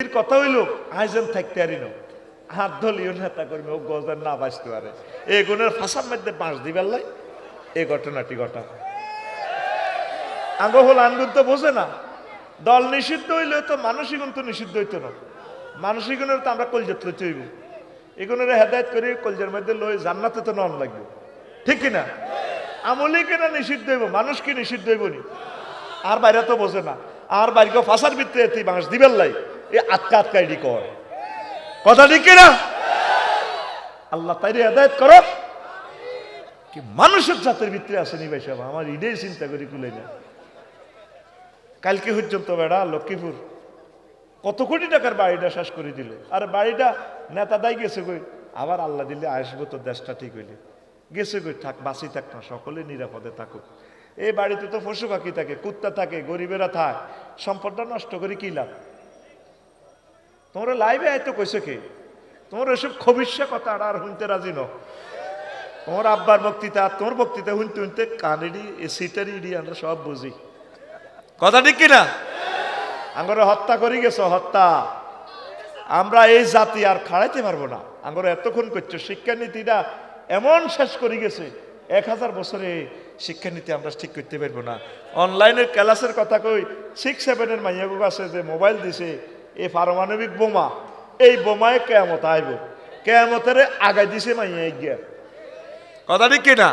কথা হইল আয়োজন থাকতে আরি না হাত দলীয় নেতা কর্মী ও গজের না বাঁচতে পারে এই গুণের ফাঁসার মধ্যে বাঁশ দিবার লাই এই ঘটনাটি ঘটা আঙ্গ হল আন্দোলন তো বোঝে না দল নিষিদ্ধ হইলে তো মানসিকন তো নিষিদ্ধ হইতো না মানসিকনের তো আমরা কলজাত লইতে হইব এগুলোর হেদায়ত করে কলজার মধ্যে লই জান্নাতে তো নন লাগবে ঠিক কিনা আমলি কেনা নিষিদ্ধ হইব মানুষ কি নিষিদ্ধ হইব নি আর বাইরে তো বোঝে না আর বাইরে ফাঁসার ভিত্তিতে তুই বাঁশ দিবার লাই এই আটকা আটকা এডি কর কথা ঠিক কিনা আল্লাহ তাইরে হেদায়ত করো কি মানুষের জাতের ভিতরে আসেনি ভাই সাহেব আমার ইডেই চিন্তা করি কুলে না কালকে পর্যন্ত বেড়া লক্ষ্মীপুর কত কোটি টাকার বাড়িটা শেষ করে দিল আর বাড়িটা নেতা দায় গেছে কই আবার আল্লাহ দিলে আসবো তো দেশটা ঠিক হইলে গেছে কই থাক বাঁচি থাক না সকলে নিরাপদে থাকুক এই বাড়িতে তো পশু পাখি থাকে কুত্তা থাকে গরিবেরা থাক সম্পদটা নষ্ট করে কি লাভ তোমরা লাইভে আয়তো কইছো কে তোমার ওইসব খবিষ্যা কথা আর শুনতে রাজি ন তোমার আব্বার বক্তৃতা তোর বক্তৃতা শুনতে শুনতে কানেরই সিটারি ইডি আমরা সব বুঝি কথা ঠিক কিনা আমরা হত্যা করে গেছো হত্যা আমরা এই জাতি আর খাড়াইতে পারবো না আমরা এতক্ষণ করছো শিক্ষানীতিটা এমন শেষ করে গেছে 1000 বছরে শিক্ষানীতি আমরা ঠিক করতে পারবো না অনলাইনের ক্লাসের কথা কই 6-7 মাইয়াগুলো আছে যে মোবাইল দিছে এই পারমাণবিক বোমা এই বোমায় কেয়ামত আইব কেয়ামতের আগাই দিছে মাইয়া গিয়া কথা ঠিক কিনা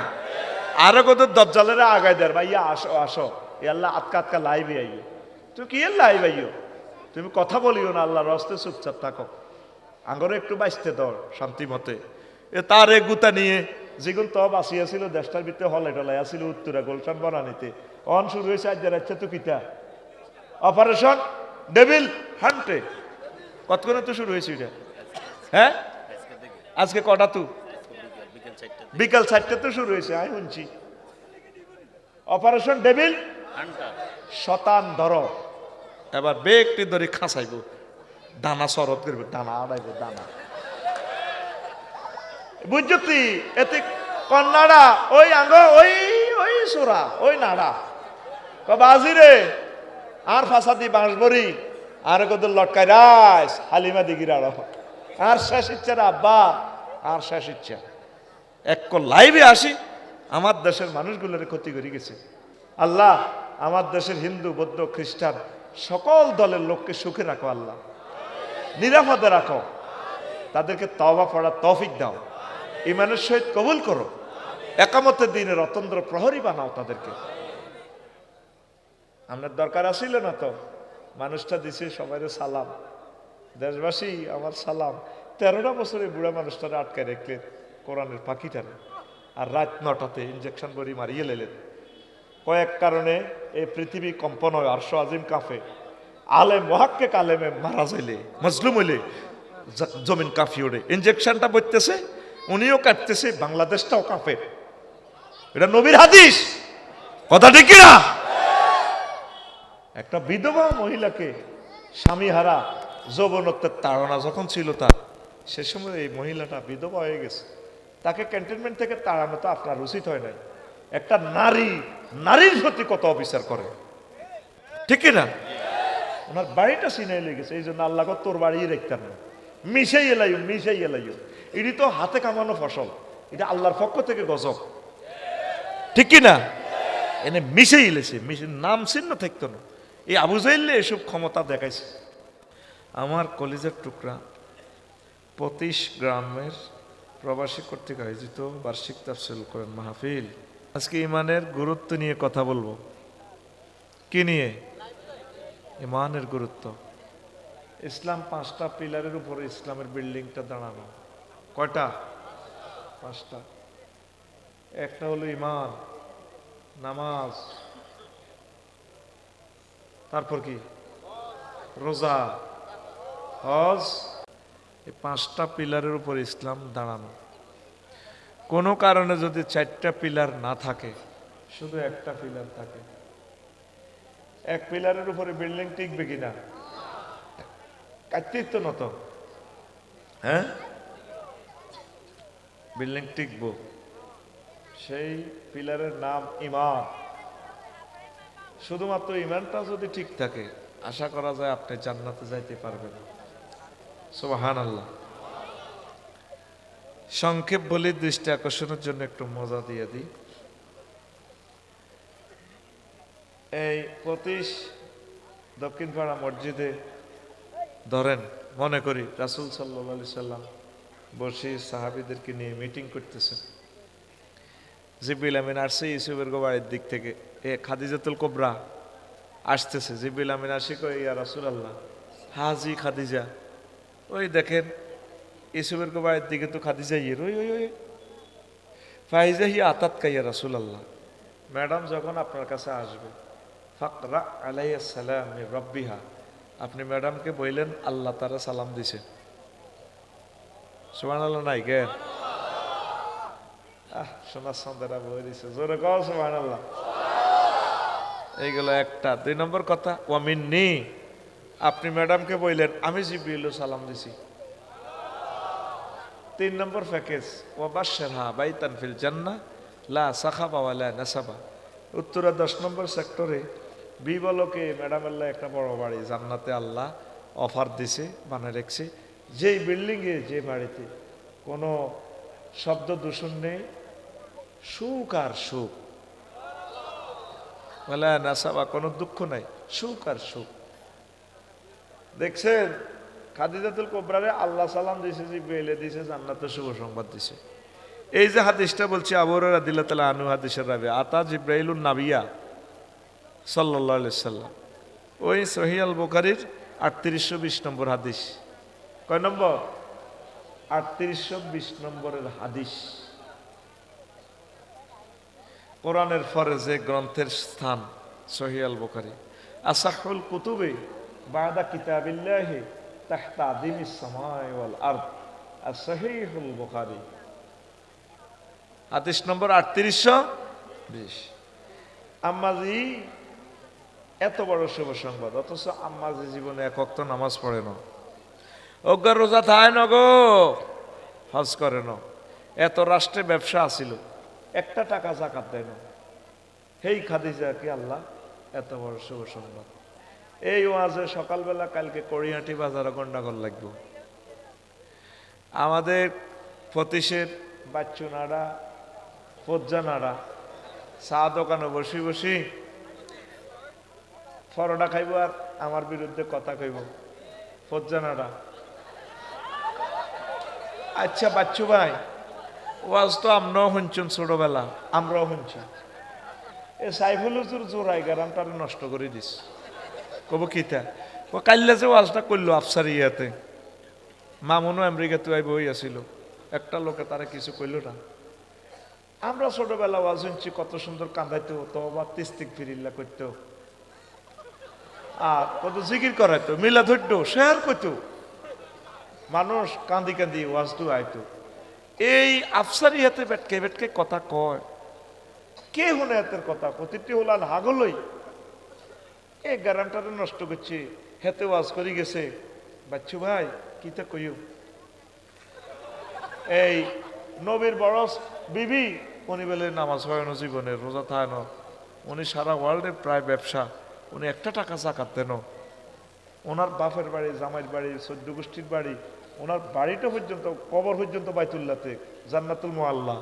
আরো কত দজ্জালের আগাই দেয় ভাইয়া আসো আসো আল্লাহ আটকা আটকা লাইভে আইও তুমি কি লাইভ আইও তুমি কথা বলিও না আল্লাহর রাস্তায় চুপচাপ থাকো আঙ্গরে একটু বাঁচতে দাও শান্তি মতে তার এক গুতা নিয়ে যেগুন তো বাঁচিয়েছিল দেশটার ভিতরে হলে টলাই আসছিল উত্তরা গোলশান বনানিতে অন শুরু হয়েছে আজ যাচ্ছে তো কিতা অপারেশন ডেভিল হান্টে কতক্ষণে তো শুরু হয়েছে এটা হ্যাঁ আজকে কটা তো বিকাল 4টে তো শুরু হয়েছে আমি শুনছি অপারেশন ডেভিল শতান ধর এবার বেগটি ধরে খাঁচাইব দানা শরৎ করবে দানা আড়াইব দানা বুঝছো তুই এতে কন্যাড়া ওই আঙ্গ ওই ওই সোরা ওই নাড়া বাজি রে আর ফাঁসাদি বাঁশবরি আর কত লটকাই রাস হালিমা দিঘির আড় আর শেষ ইচ্ছা রে আব্বা আর শেষ ইচ্ছা এক লাইভে আসি আমার দেশের মানুষগুলোর ক্ষতি করে গেছে আল্লাহ আমার দেশের হিন্দু বৌদ্ধ খ্রিস্টান সকল দলের লোককে সুখে রাখো আল্লাহ নিরাপদে রাখো তাদেরকে তওবা পড়ার তৌফিক দাও ইমানের সহিত কবুল করো একামতের দিনে রতন্দ্র প্রহরী বানাও তাদেরকে আপনার দরকার আসিল না তো মানুষটা দিছে সবাই সালাম দেশবাসী আমার সালাম 13টা বছরে বুড়া মানুষটারে আটকায় রাখলেন কোরআনের পাখিটারে আর রাত 9টাতে ইঞ্জেকশন বড়ি মারিয়ে লেলেন কয়েক কারণে এই পৃথিবী কম্পন হয় আরশ আজিম কাঁপে আলেম ওয়াক্কে কালেমে মারা যাইলে মজলুম হইলে জমিন কাঁপি ওঠে ইঞ্জেকশনটা বইতেছে উনিও কাঁপতেছে বাংলাদেশটাও কাঁপে এটা নবীর হাদিস কথা ঠিক কিনা একটা বিধবা মহিলাকে স্বামী হারা যৌবনত্বের তাড়না যখন ছিল তার সে সময় এই মহিলাটা বিধবা হয়ে গেছে তাকে ক্যান্টনমেন্ট থেকে তাড়ানো তো আপনার উচিত হয় নাই একটা নারী নারীর প্রতি কত অবিচার করে ঠিক না ওনার বাড়িটা সিনাই লেগেছে এই জন্য আল্লাহ তোর বাড়ি রেখতাম না মিশাই এলাইও এটি তো হাতে কামানো ফসল এটা আল্লাহর পক্ষ থেকে গজব ঠিক কিনা এনে মিশাই এলেছে নাম চিহ্ন থাকতো না এই আবু জাইলে এসব ক্ষমতা দেখাইছে আমার কলেজের টুকরা 25 গ্রামের প্রবাসী কর্তৃক আয়োজিত বার্ষিক তাফসীর কোরআন মাহফিল আজকে ইমানের গুরুত্ব নিয়ে কথা বলবো কি নিয়ে ইমানের গুরুত্ব ইসলাম 5টা পিলারের উপরে ইসলামের বিল্ডিংটা দাঁড়ানো কয়টা 5টা একটা হলো ইমান নামাজ তারপর কি রোজা হজ এই 5টা পিলারের উপর ইসলাম দাঁড়ানো কোনো কারণে যদি 4টা পিলার না থাকে শুধু একটা পিলার থাকে এক পিলারের উপরে বিল্ডিং টিকবে কিনা কাটতেই তো নত হ্যাঁ বিল্ডিং টিকবো সেই পিলারের নাম ঈমান শুধুমাত্র ঈমানটা যদি ঠিক থাকে আশা করা যায় আপনি জান্নাতে যাইতে পারবেন সুবহানাল্লাহ। সংক্ষেপ বলি দৃষ্টি আকর্ষণের জন্য একটু মজা দিয়ে দিই। এই 25 দক্ষিণ পাড়া মসজিদে ধরেন মনে করি রাসূল সাল্লাল্লাহু আলাইহি সাল্লাম বসে সাহাবীদেরকে নিয়ে মিটিং করতেছেন। জিবরিল আমিন আসছে ইউসুফের বাড়ির দিক থেকে, খাদিজাতুল কুবরা আসতেছে। জিবরিল আমিন আসি কই, ইয়া রাসূলুল্লাহ হাজি খাদিজা। ওই দেখেন ইউসুফের বাড়ির দিকে তো খাদিজা ইয়ে ওই ওই ওই ফাইজা হি আতাত কাইয়া রাসূলুল্লাহ, ম্যাডাম যখন আপনার কাছে আসবে ফাকরা আলাইহিস সালাম মির রাব্বিহা, আপনি ম্যাডামকে বললেন আল্লাহ তারা সালাম দিছে। সুবহানাল্লাহ নাই কেন? সোনার সন্তারা বই দিছে, জোরে কও সুবহানাল্লাহ। এইগুলো একটা। 2 নম্বর কথা, ওয়ামিন্নি, আপনি ম্যাডামকে বললেন আমি জিবরিল সালাম দিছি। 3 নম্বর প্যাকেজ, ওয়াবাশশিরহা বাইতান ফিল জান্নাহ লা সাখাবা ওয়ালা নাসাবা। উত্তরা 10 নম্বর সেক্টরে বিবলকে ম্যাডাম আল্লাহ একটা বড় বাড়ি জান্নাতে আল্লাহ অফার দিছে, বানিয়ে রেখেছে। যেই বিল্ডিংয়ে যে বাড়িতে কোনো শব্দ দূষণ নেই, সুখ আর সুখ, ওয়ালা নাসাবা, কোনো দুঃখ নাই, সুখ আর সুখ। দেখছেন খাদিজাতুল কুবরারে আল্লাহ সালাম দিছে, জিবরাইল দিছে, জান্নাতের শুভ সংবাদ দিছে। এই যে হাদিসটা বলছি আবু হুরায়রা রাদিয়াল্লাহু তাআলা আনহু হাদিসের রাবি, আতা জিবরাইলুন নাবিয়া সাল্লাল্লাহু আলাইহি সাল্লাম। ওই সহিহ আল বুখারীর 3820 নম্বর হাদিস। কয় নম্বর? 3820 নম্বরের হাদিস। কোরআনের পরে যে গ্রন্থের স্থান সহিহ আল বুখারী, আসাহুল কুতুবে বাদা কিতাবিল্লাহি তাহতা আদিমিস সামাই ওয়াল আরদ, as-সহিহুল বুখারী, হাদিস নম্বর 3820। আম্মাজি এত বড় শুভ সংবাদ, অথচ আম্মাজি জীবনে এক ওয়াক্ত নামাজ পড়ে না, অজ্ঞা রোজা থায় না গো, হজ করে না, এত রাষ্ট্রে ব্যবসা আছিল, একটা টাকা যাকাত দেয় না। হেই খাদিজাকে আল্লাহ এত বড় শুভ সংবাদ। এই ওয়াজে সকালবেলা কালকে কড়িয়াটি বাজারে গন্ডাগোল লাগবে। আমাদের ফতিশের বাচ্চু নাড়া ফজ্জা নাড়া চা দোকানে বসি বসি পরোটা খাইব আর আমার বিরুদ্ধে কথা কইব ফজ্জা নাড়া। আচ্ছা বাচ্চু ভাই, ওয়াজ তো আমরাও শুনছেন ছোটবেলা, আমরাও শুনছি। এ সাইফুল হুজুর জোড়াই গারামটারে নষ্ট করে দিস। কব কিতা ও কাল্লা যে ওয়াজটা করলো আফসার ইয়াতে, মামুনও আমেরিকাতে আইব হই আসিল, একটা লোকে তারা কিছু কইল না। আমরা ছোটবেলা ওয়াজ শুনছি, কত সুন্দর কান্দাইতো, তওবা ইস্তিগফারিল্লাহ করতো, আর কত জিকির করাইতো, মিলাদ হইতো, শেয়ার করতো, মানুষ কান্দি কান্দি ওয়াজ টু আইতো। এই আফসারি হাতে বেটকে বেটকে কথা কয়, কে শুনে হাতের কথা? প্রতিটি হলান হাগলই, এই গ্যারামটারে নষ্ট করছে, হেতে ওয়াজ করে গেছে। বাচ্চু ভাই কিতা কইও, এই নবীর বড় বিবি, উনি বলে নামাজ হয় না জীবনে, রোজা থাকে না, উনি সারা ওয়ার্ল্ডে প্রায় ব্যবসা, উনি একটা টাকা জাকাত দেন। ওনার বাপের বাড়ি, জামাইয়ের বাড়ি, 14 গোষ্ঠীর বাড়ি, ওনার বাড়িটা পর্যন্ত, কবর পর্যন্ত বাইতুল্লাহতে, জান্নাতুল মুআল্লা।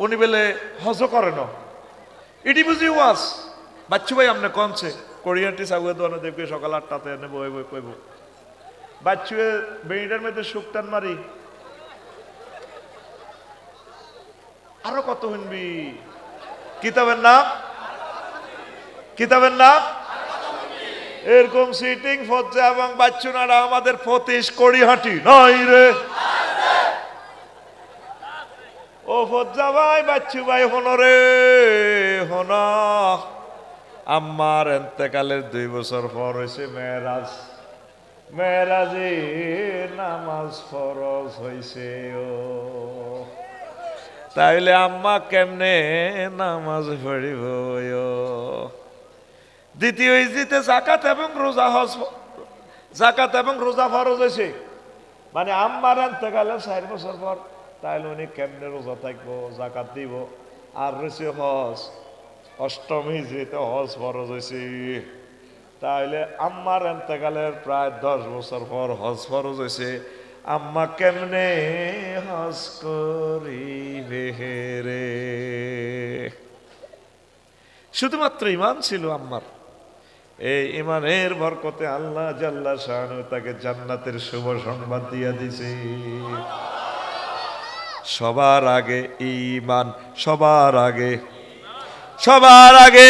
উনি বলে হজ করে না, এটি বুঝি ওয়াজ। বাচ্চু ভাই আপনি কনছে কোরিয়ানটি সাগুয়ে দোয়ানো দেখবে সকাল 8টাতে এনে বই বই কইব। বাচ্চু বেড়িটার মধ্যে শুকটান মারি, আরো কত শুনবি। কিতাবের নাম, কিতাবের নাম এরকম সিটিং ফজ্জা এবং বাচ্চুনারা আমাদের ফতিশ কড়িহাটি নয় রে। ও ফজ্জা ভাই, বাচ্চু ভাই, হনরে হন, আমার এতেকালের 2 বছর পর হয়েছে মেরাজ। মেরাজে নামাজ ফরজ হয়েছে। ও তাইলে আম্মা কেমনে নামাজ পড়িব? দ্বিতীয় ইজিতে জাকাত এবং রোজা, হজ, জাকাত এবং রোজা ফরজ হয়েছে, মানে আম্মার এতেকালের 4 বছর পর, তাইলে উনি কেমনে রোজা থাকবো, জাকাত দিব? আর রয়েছে হজ, 8ম হিজরিতে হজ ফরজ হয়েছে। তাহলে আম্মার এন্তেকালের প্রায় 10 বছর পর হজ ফরজ হয়েছে। আম্মা কেমনে হজ করিবে রে? শুধুমাত্র ইমান ছিল আম্মার। এই ইমানের বরকতে আল্লাহ জাল্লা শানু তাকে জান্নাতের শুভ সংবাদ দিয়া দিছে। সবার আগে ঈমান, সবার আগে, সবার আগে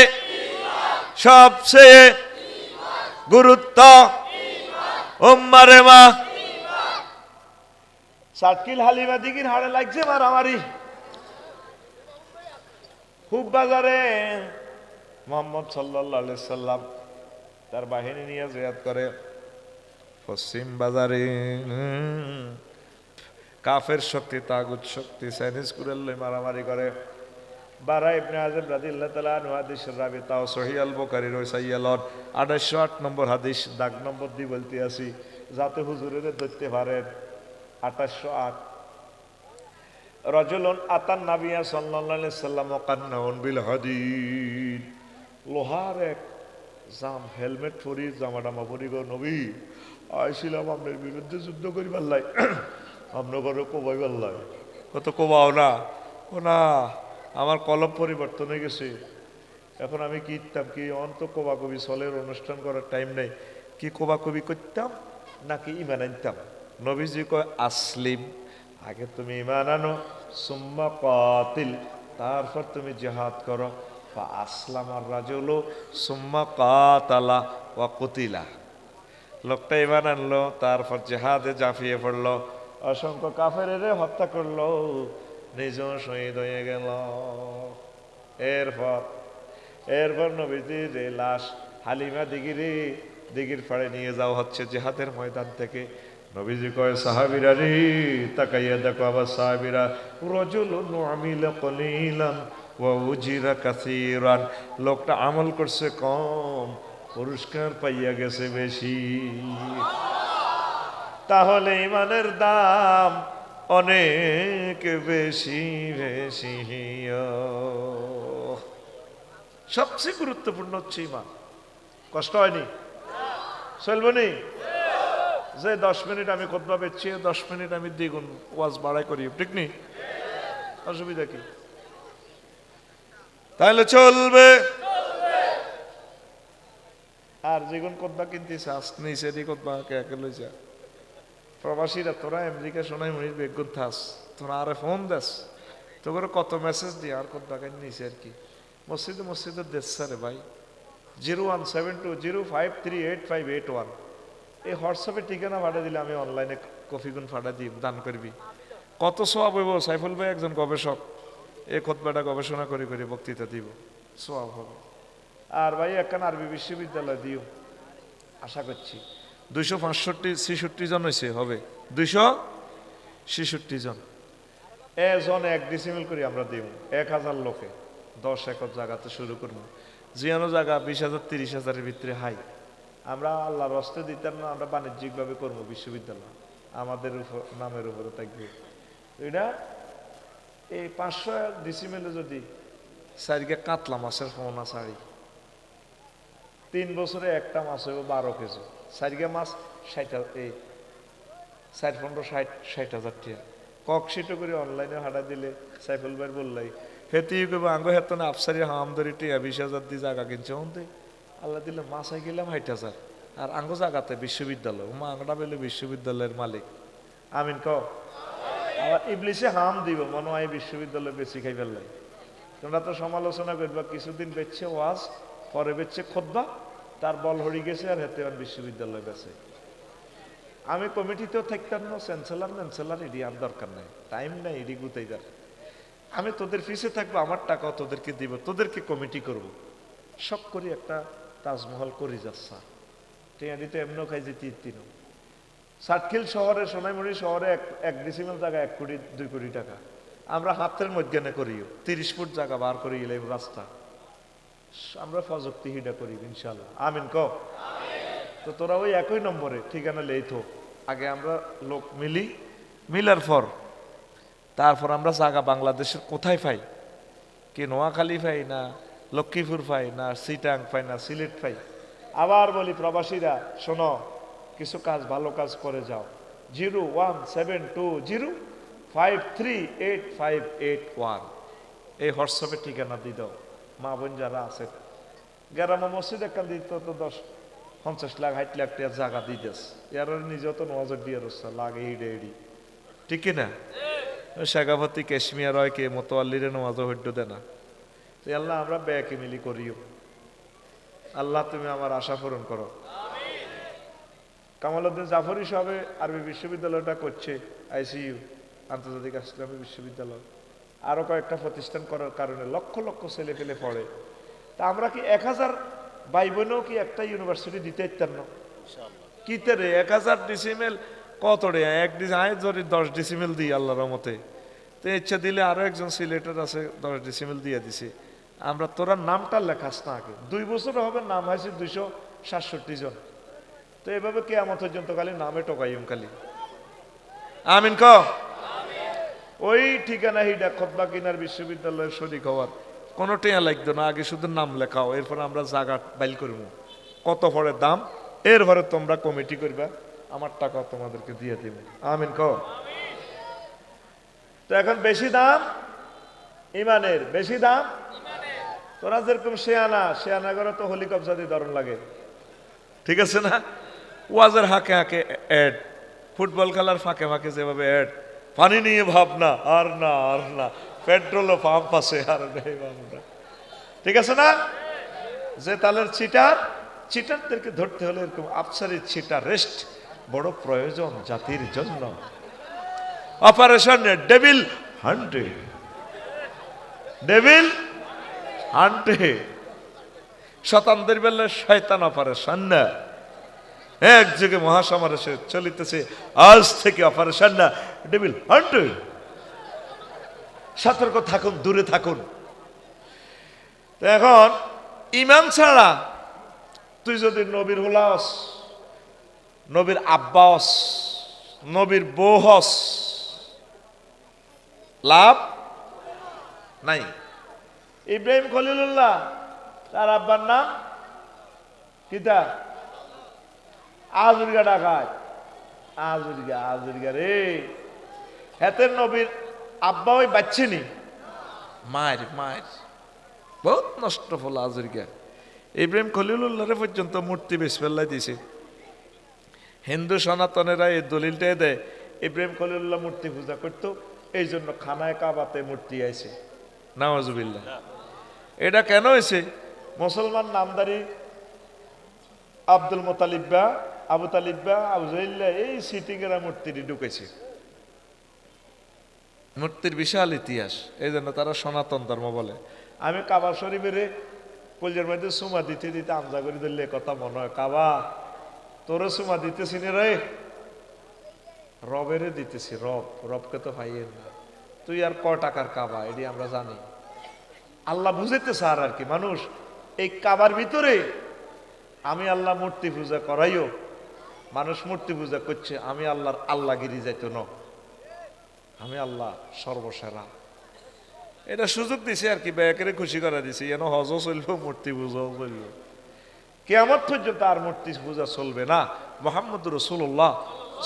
সবচেয়ে গুরুত্ব উম্মারে মা। সাতকিল হালিমা দিঘির হাড়ে লাগছে মারামারি। খুব বাজারে মোহাম্মদ সাল্লাল্লাহু আলাইহি সাল্লাম তার বাহিনী নিয়ে জিয়াদ করে। পশ্চিম বাজারে কাফের শক্তি, তাগুত শক্তি, চাইনিজ কুরেল্লে মারামারি করে। বারা ইবনে আযম রাদিয়াল্লাহু তাআলা আনহু হাদিসের রাবি, তাও সহিহ আল বুখারীর ওই সাইয়ালন 2808 নম্বর হাদিস, দাগ নম্বর দিয়ে বলতে আসি যাতে হুজুরের ধরতে পারেন। 2808 রাজুলুন আতান নাবিয়া সাল্লাল্লাহু আলাইহি সাল্লাম কান্নাউন বিল হাদিদ। লোহার এক জাম হেলমেট পরি, জামাটামা পরি গো নবী আইছিলাম আপনার বিরুদ্ধে যুদ্ধ করি পাল্লাই, আপনার ঘরে কোবাই পাল্লাই। কত কোবাও না? ও না, আমার কলম পরিবর্তন হয়ে গেছে, এখন আমি কি ইতাম কি অন্ত কোবাকবি চলের অনুষ্ঠান করার টাইম নেই, কি কোবাকবি করতাম নাকি ইমান আনতাম? নবীজি কয় আসলিম, আগে তুমি ইমান আনো, সুম্মা কাতিল, তারপর তুমি জিহাদ করো। বা আসলাম আর রাজুল সুম্মা কাতালা ওয়া কুতিলা। লোকটা ইমান আনলো, তারপর জিহাদে ঝাঁপিয়ে পড়লো, অসংখ্য কাফেরের হত্যা করলো, নিজেও শহীদ হয়ে গেল। এরপর নবীজির লাশ হালিমা দিঘির পাড়ে নিয়ে যাওয়া হচ্ছে জিহাদের ময়দান থেকে। নবীজি কয় সাহাবীরা রে তাকাইয়া দেখো আবার সাহাবীরা, রাজুলুন আমিলা কলিলান ওয়া উজিরা কাসীরান। লোকটা আমল করছে কম, পুরস্কার পাইয়া গেছে বেশি। তাহলে ইমানের দাম অনেক বেশি বেশি। সবচেয়ে গুরুত্বপূর্ণ হচ্ছে ইমান। কষ্ট হয়নি? চলবনি যে 10 মিনিট আমি খুতবা পেয়েছি, 10 মিনিট আমি দ্বিগুণ ওয়াজ বাড়াই করি, ঠিক নেই? অসুবিধা কি? তাহলে চলবে। আর যেগুন খুতবা কিনতেছে আসনি সেটি খুতবা কে লইছা। প্রবাসীরা তোরা আমেরিকা শোনাই মনির বেগুন থাস, তোরা আরে ফোন দেস, তো করে কত মেসেজ দিয়ে আর খুতবা কিন নিছে আর কি। মসজিদে দেশ রে ভাই। 01720538581 এই হোয়াটসঅ্যাপে ঠিকানা ফাটা দিলে আমি অনলাইনে কফিগুন ফাটা দিব, দান করবি। কত সোয়াব হইব। সাইফুল ভাই একজন গবেষক, এই খুতবাটা গবেষণা করে বক্তৃতা দিব, সোয়াব হবে। আর ভাই একখান আরবি বিশ্ববিদ্যালয় দিও, আশা করছি 265-66 জন হয়েছে, হবে 266 জন। জন 1 ডিসিমেল করে আমরা দিব, 1000 লোকে 10 একর জায়গাতে শুরু করবো। জিয়ানো জায়গা 20,000 30,000-এর ভিতরে হাই। আমরা আল্লাহর রাস্তে দিতাম না, আমরা বাণিজ্যিকভাবে করবো বিশ্ববিদ্যালয়, আমাদের নামের উপরে থাকবে এটা। এই 500 ডিসিমেলে যদি সারিকে কাতলা মাছের ফোনা সারি 3 বছরে একটা মাছ হইব 12 কেজি। সারিকে মাছ 60-15-60,000 টাকা ককশিটো করে অনলাইনে হাঁটা দিলে সাইফুল ভাই বললাই হেতি আঙ্গ হেত না আফসারি হামদারি টিয়া 20,000 দিয়ে জায়গা কিনছে হতে আল্লাহ দিলে মাছাই গেলাম 60,000 আর আঙ্গ জায়গাতে বিশ্ববিদ্যালয় মা আঙ্গটা পেলে বিশ্ববিদ্যালয়ের মালিক। আমিন ক আবার ইবলিশে হাম দিব মনে হয় বিশ্ববিদ্যালয় বেশি খাই ফেললাই। তোমরা তো সমালোচনা করবা, কিছুদিন বেচছে ওয়াজ, পরে বেচছে খুতবা, তার বল হরি গেছে আর হেতে বিশ্ববিদ্যালয় বেছে। আমি কমিটিতেও থাকতাম না, চ্যান্সেলার এডি আর দরকার নাই, টাইম নাই এডি গুতাইদার। আমি তোদের ফিসে থাকবো, আমার টাকাও তোদেরকে দিব, তোদেরকে কমিটি করব। সব করি একটা তাজমহল করি যাচ্ছা টিয়াডিতে এমনও খাই যে 3 সাতখিল শহরে, সোনাইমুড়ি শহরে 1 ডিসিমেল জায়গা 1 কোটি 2 কোটি টাকা। আমরা হাতের মধ্যে করিও 30 ফুট জায়গা বার করি গেলে রাস্তা আমরা প্রযুক্তি হিডা করি ইনশাল্লাহ। আমিন ক। তো তোরা ওই একই নম্বরে ঠিকানা লেইথো, আগে আমরা লোক মিলার পর তারপর আমরা জায়গা বাংলাদেশের কোথায় পাই, কি নোয়াখালী পাই না লক্ষ্মীপুর পাই না চিটাং পাই না সিলেট পাই, আবার বলি প্রবাসীরা শোনো, কিছু কাজ ভালো কাজ করে যাও। 01720538581 এই হোয়াটসঅ্যাপে ঠিকানা দিয়ে দাও। মা বোন যারা আছে গ্রামে মসজিদ একটা দিত তো 50 লাখ 60 লাখ টাকা জায়গা দিতেস, এর নিজেও তো নজর দিয়ে রসা লাগে হিডে হিডি, ঠিক কিনা? শেখাপতি কাশ্মীর হয় কে মতোয়াল্লিরে নওয়াজও হইড দেয় না। তো আল্লাহ আমরা ব্যাকে মিলি করিও। আল্লাহ তুমি আমার আশা পূরণ করো। কামালউদ্দিন জাফরি সাহেব আরবি বিশ্ববিদ্যালয়টা করছে, আইসিইউ আন্তর্জাতিক ইসলামী বিশ্ববিদ্যালয়, আরো কয়েকটা প্রতিষ্ঠান করার কারণে লক্ষ লক্ষ ছেলে পেলে পড়ে। তা আমরা কি 1000 ভাই বোনও কি একটা ইউনিভার্সিটি দিতে পারতাম না? কি রে 1000 ডিসিমেল কত রে? এক যদি 10 ডিসিমেল দিই আল্লাহর রহমতে, তো ইচ্ছা দিলে আরো একজন সিলেটের আছে 10 ডিসিমেল দিয়ে দিছে। আমরা তোরা নামটা লেখাস না আগে, 2 বছর হবে নাম হয়েছে 267 জন। তো এভাবে কিয়ামত পর্যন্ত খালি নামে টোকাইম খালি। আমিন ক। ওই ঠিকানা হিডা খতবা কিনার বিশ্ববিদ্যালয়ের শরিক হওয়ার কোনো টেয়া লাগতো না, আগে শুধু নাম লেখাও, এরপর আমরা জায়গা বাইল করবো কত পরে দাম, এরপরে তোমরা কমিটি করবা, আমার টাকা তোমাদেরকে দিয়ে দিব। আমিন ক। তো এখন বেশি দাম ইমানের, বেশি দাম তোরা যেরকম শেয়ানা করে তো হেলিকপ্টার দিয়ে ধরন লাগে, ঠিক আছে না? ওয়াজের হাঁকে হাঁকে অ্যাড, ফুটবল খেলার ফাঁকে ফাঁকে যেভাবে অ্যাড, পানি নিয়ে ভাবনা আর না আর না, পেট্রোল পাম্প আছে আর নেই ভাবনা, ঠিক আছে না? যে তালের চিটারদেরকে ধরতে হলে এরকম আফসারি চিটার রেস্ট বড় প্রয়োজন জাতির জন্য। Operation Devil Hunted, Devil Hunted, শতাব্দীর বেলা শয়তান অপারেশন না, এক যুগে মহাসমাবেশে চলিতেছে, আজ থেকে অপারেশন না, ডেভিল হান্টেড। সতর্ক থাকুন, দূরে থাকুন। এখন ইমান ছাড়া তুই যদি নবীর হুলাস, নবীর আব্বাস, নবীর বৌহস, লাভ নাই। ইব্রাহিম খলিলুল্লাহ তার আব্বার নাম কিতা? আজুরগা ডাকায়, আজুরগা রে। হেতের নবীর আব্বা ওই বাচ্চিনি মায়ের বহুত নষ্ট ফল আজুরগা। ইব্রাহিম খলিলুল্লাহরে পর্যন্ত মূর্তি বেসপেল্লাই দিছে। হিন্দু সনাতনেরা এই দলিলটাই দেয় ইব্রাহিম খলিলুল্লাহ মূর্তি পূজা করতো, এই জন্য খানায় কাবাতে মূর্তি আইছে, নাওয়াজুবিল্লাহ। এটা কেন হয়েছে? মুসলমান নামদারি আব্দুল মোতালিব্বা, আবু তালিব্বা, আবু জাইল্লা এই সিটিংয়েরা মূর্তিটি ঢুকেছে। মূর্তির বিশাল ইতিহাস, এই জন্য তারা সনাতন ধর্ম বলে। আমি কাবা শরীফের কলজের মধ্যে সুমা দিতে দিতে আমজা করে দিলে কথা মনে হয়, কাবা তোরে সুমা দিতেছি না রে, রবেরে দিতেছি, রবকে তো পাইয়েন না, তুই আর কয় টাকার কাবা, এটি আমরা জানি। আল্লাহ বুঝাইতে স্যার আর কি, মানুষ এই কাবার ভিতরে আমি আল্লাহ মূর্তি পূজা করাইও, মানুষ মূর্তি পূজা করছে, আমি আল্লাহর আল্লাহগিরি যাইতো না, আমি আল্লাহ সর্বসেরা। এটা সুযোগ দিছে আর কি, ব্যাকেরে খুশি করা দিছে, যেন হজও চলবো মূর্তি পূজাও চলবো, কিয়ামত পর্যন্ত আর মূর্তি পূজা চলবে না। মুহাম্মদুর রাসূলুল্লাহ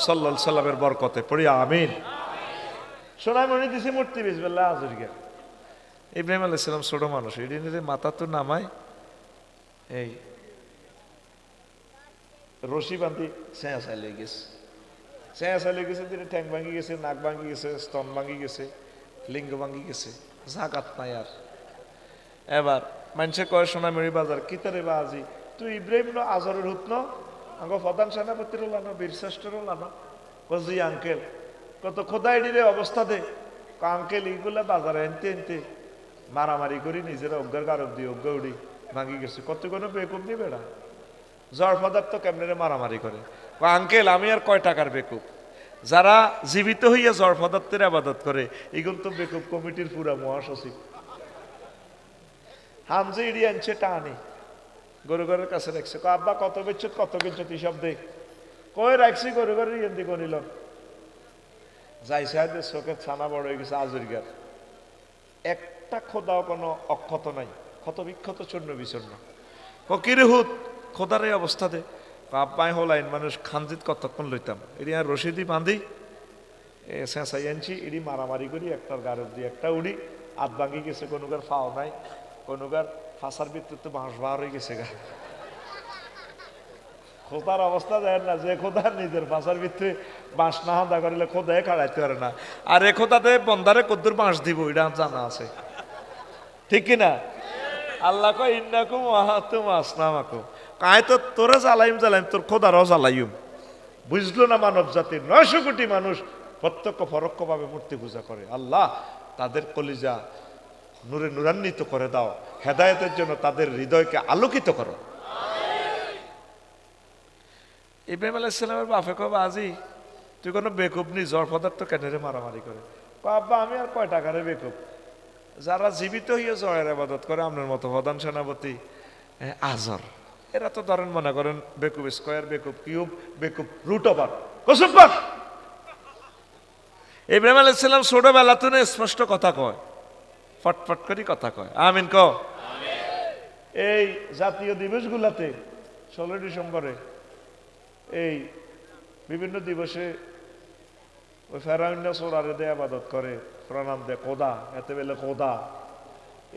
সাল্লাল্লাহু আলাইহি সাল্লামের বরকতে পড়ি আমিন। সোনাই মনে দিছে মূর্তি বিসমিল্লাহ আজুরগা। ইব্রাহিম আলাইহিস সালাম ছোট মানুষ, এটি মাথা তো নামায় এই রশি বান্ধি ছায়া চালিয়ে গেছে, তিনি ঠ্যাং ভাঙি গেছে, নাক ভাঙি গেছে, স্তন ভাঙি গেছে, লিঙ্গ ভাঙি গেছে, জাগাত নাই আর। এবার মানুষে কয় সোনামুড়ি বাজার কিতারে বাজি, তুই ইব্রাহিম ন আজরের হুত ন আঙ্গ প্রধান সেনাপতির লানো, বীরশ্রেষ্ঠের লানো, কজি আঙ্কেল কত খোদাইডিরে অবস্থা দে, আঙ্কেল এইগুলা বাজারে এনতে মারামারি করি নিজেরা অজ্ঞার কারক দিয়ে অজ্ঞ উড়ি ভাঙি গেছে, কত কোনো বেকুব নি বেড়া, জ্বর পদার্থ কেমনে মারামারি করে। আঙ্কেল আমি আর কয় টাকার বেকুব, যারা জীবিত হইয়া জ্বর পদার্থের আবাদত করে এগুলো তো বেকুব কমিটির পুরা মহাসচিব। হামজে ইডি আনছে টানি গরু ঘরের কাছে রাখছে, আব্বা কত বেচছ কত কিনছ হিসাব দেখ, কই রাখছি গরু ঘরের ইয়েন্দি গনিল, যাই সাহেবের চোখের ছানা বড় হয়ে গেছে আজুরগার, একটা খোদাও কোনো অক্ষত নাই, ক্ষত বিক্ষত চূর্ণ বিচূর্ণ। কিরে হুত খোদার এই অবস্থা দে আব্বাই হলাইন মানুষ খানজিত কতক্ষণ লইতাম এটি আর রশিদি বাঁধি চেঁচাই আনছি এটি মারামারি করি একটার গাড়ি দিয়ে একটা উড়ি আধ ভাঙি গেছে কোনোকার ফাও নাই কোনোকার ফাঁসার ভিত্তিতে বাঁশ বার হয়ে গেছে গা খোদার অবস্থা যায় না যে খোদা নিজের ফাঁসার ভিত্তিতে বাঁশ না হান্দা করিলে খোদায় কাড়াইতে পারে না আর এ খোদাতে বন্দারে কদ্দুর বাঁশ দিব এটা জানা আছে ঠিক কিনা আল্লাহ কয় ইন্নাকুম ওয়াহাতুম আসনামাকুম কায় তো তোরা জ্বালাইম তোর খোদারও জ্বালাইম বুঝলো না মানব জাতির 900 কোটি মানুষ প্রত্যক্ষ পরোক্ষভাবে মূর্তি পূজা করে আল্লাহ তাদের কলিজা নূরে নূরান্বিত করে দাও হেদায়েতের জন্য তাদের হৃদয়কে আলোকিত করো ইব্রাহিম আলাইহিস সালামের বাপে কবে আজি তুই কোনো বেকুব নি জ্বর পদার্থ কেন মারামারি করে আব্বা আমি আর কয় টাকারে বেকুব যারা জীবিত হইয়া জয়ের আবাদত করে আপনার মতো প্রধান সেনাপতি আজর এরা তো ধরেন মনে করেন বেকুব স্কোয়ার বেকুব কিউব বেকুব রুট ওভার কসুব্বার ইব্রাহিম আলাইহিস সালাম ছোটবেলাতে স্পষ্ট কথা কয় ফটফট করে কথা কয় আমিন ক এই জাতীয় দিবসগুলাতে 16 ডিসেম্বরে এই বিভিন্ন দিবসে ওই ফেরাউন্না সোরারে দেয় আবাদত করে প্রণাম দেয় খোদা এতে বেলে খোদা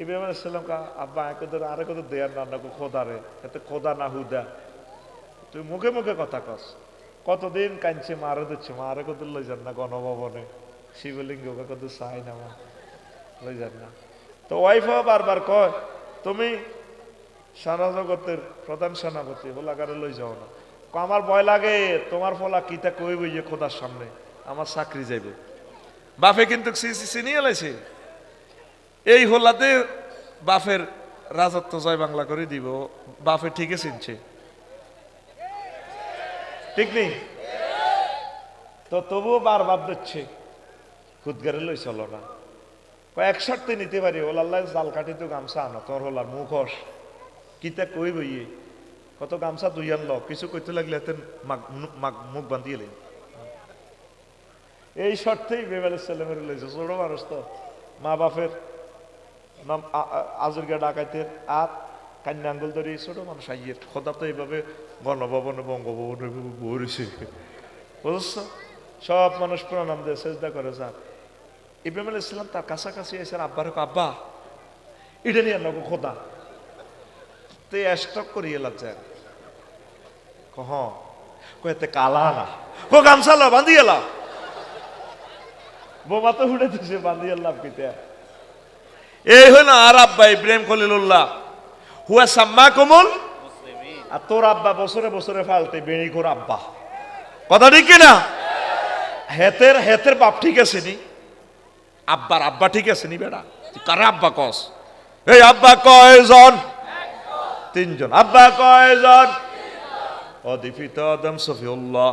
ইব্রাহিম আলাইহিস সালাম কা আব্বা একে ধরে আরে কত দেয়ার না খোদা রে এতে খোদা না হুদা তুই মুখে মুখে কথা কস কতদিন কাঁদছে মারে দিচ্ছে মারে কত লই যান না গণভবনে শিবলিঙ্গ কত চাই না মা লই যান না তো ওয়াইফও বারবার কয় তুমি সারা জগতের প্রধান সেনাপতি হোলাকারে লই যাও না আমার ভয় লাগে তোমার ফলা কিতা কইব যে খোদার সামনে আমার চাকরি যাইব বাপে কিন্তু চিনিয়ে লাইছে এই হোলাতে বাপের রাজত্ব জয় বাংলা করে দিব বাপে ঠিকই চিনছে ঠিক নেই তো তবুও বারবার দিচ্ছে খুদগারে লই চলো না কয়েক শর্তে নিতে পারি ওলাল্লাহ জাল কাটি তো গামছা আনো তোর হোলার মুখস কিতা কই বইয়ে কত গামছা দুই আনলো কিছু কইতে লাগলে এতে মুখ বান্ধিয়ে লেন এই শর্তেই ইব্রাহিম আলাইহিস সালামের লইছে ছোট মানুষ তো মা বাপের নাম আজুরগা ডাকাইতের আর কান্না আঙ্গুল ধরে ছোট মানুষ আইয়ের খোদা তো এইভাবে গণভবনে বঙ্গভবনে বসেছে বুঝছ সব মানুষ প্রণাম দিয়ে চেষ্টা করে যান ইব্রাহিম আলাইহিস সালাম তার কাছাকাছি এসে আব্বার আব্বা এটা নিয়ে আনলো খোদা তে স্টক করিয়ে লাগছে কহ কয়েতে কালা না কো গামছা লো বাঁধিয়ে লাও বোমা তো উড়ে দিছে বাঁধিয়ে লাভ কিতে এই হলো আর আব্বা ইব্রাহিম খলিলুল্লাহ হুয়া সাম্মা কুমুল আর তোর আব্বা বছরে বছরে ফালতে বেড়ি ঘোর আব্বা কথা ঠিক কিনা হেতের বাপ ঠিক আছে নি আব্বার আব্বা ঠিক আছে নি বেড়া কারে আব্বা কস এই আব্বা কয়জন 3 জন আব্বা কয়জন অদিফিত আদম সফিউল্লাহ